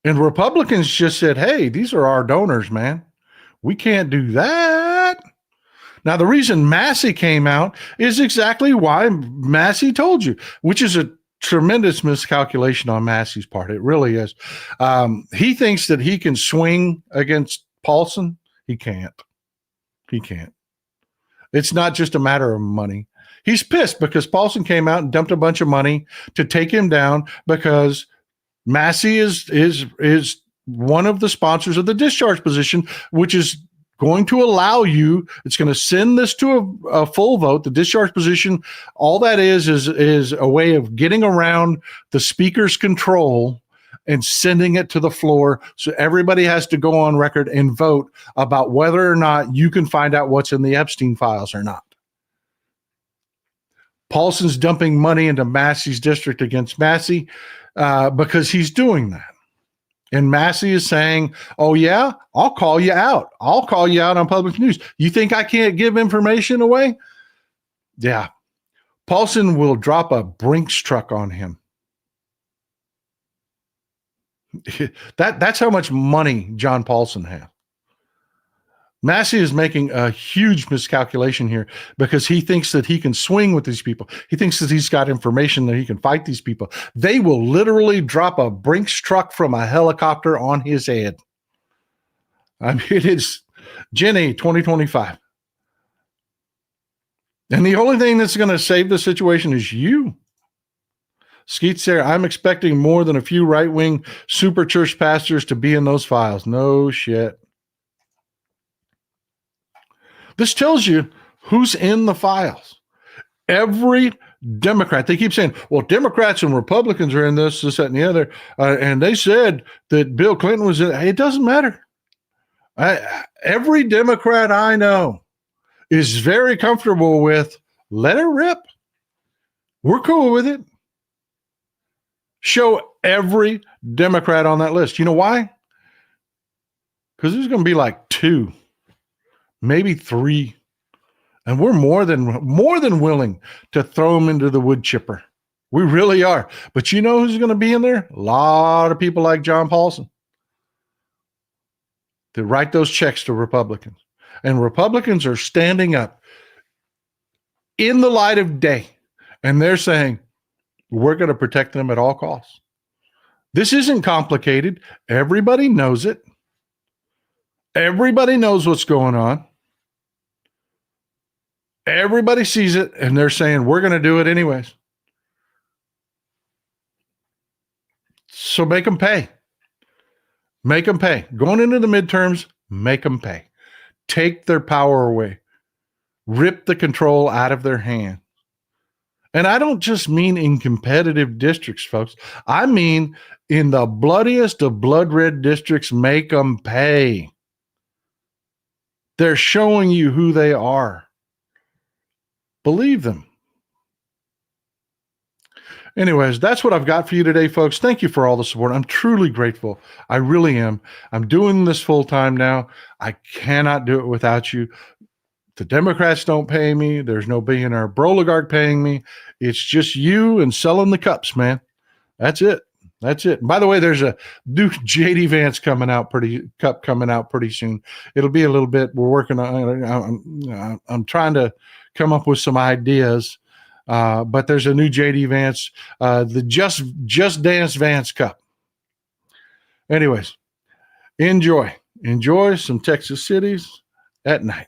Speaker 1: And Republicans just said, hey, these are our donors, man. We can't do that. Now, the reason Massey came out is exactly why Massey told you, which is a tremendous miscalculation on Massey's part. It really is. He thinks that he can swing against Paulson. He can't. He can't. It's not just a matter of money. He's pissed because Paulson came out and dumped a bunch of money to take him down because Massey is one of the sponsors of the discharge position, which is going to allow you, it's going to send this to a full vote. The discharge position, all that is a way of getting around the speaker's control and sending it to the floor. So everybody has to go on record and vote about whether or not you can find out what's in the Epstein files or not. Paulson's dumping money into Massey's district against Massey because he's doing that. And Massey is saying, oh, yeah, I'll call you out. I'll call you out on public news. You think I can't give information away? Yeah. Paulson will drop a Brinks truck on him. That's how much money John Paulson has. Massey is making a huge miscalculation here because he thinks that he can swing with these people. He thinks that he's got information that he can fight these people. They will literally drop a Brinks truck from a helicopter on his head. I mean, it is Jenny 2025. And the only thing that's going to save the situation is you. Skeet's there. I'm expecting more than a few right-wing super church pastors to be in those files. No shit. This tells you who's in the files. Every Democrat, they keep saying, well, Democrats and Republicans are in this, that, and the other. And they said that Bill Clinton was in it. It doesn't matter. Every Democrat I know is very comfortable with, let it rip. We're cool with it. Show every Democrat on that list. You know why? Because there's going to be like 2. Maybe 3, and we're more than willing to throw them into the wood chipper. We really are. But you know who's going to be in there? A lot of people like John Paulson. They write those checks to Republicans, and Republicans are standing up in the light of day, and they're saying, we're going to protect them at all costs. This isn't complicated. Everybody knows it. Everybody knows what's going on. Everybody sees it, and they're saying, we're going to do it anyways. So make them pay. Make them pay. Going into the midterms, make them pay. Take their power away. Rip the control out of their hand. And I don't just mean in competitive districts, folks. I mean in the bloodiest of blood red districts, make them pay. They're showing you who they are. Believe them. Anyways, that's what I've got for you today, folks. Thank you for all the support. I'm truly grateful. I really am. I'm doing this full time now. I cannot do it without you. The Democrats don't pay me. There's no billionaire oligarch paying me. It's just you and selling the cups, man. That's it. That's it. And by the way, there's a new JD Vance coming out pretty soon. It'll be a little bit. We're working on. I'm trying to come up with some ideas, but there's a new JD Vance, the Just Dance Vance Cup. Anyways, enjoy some Texas cities at night.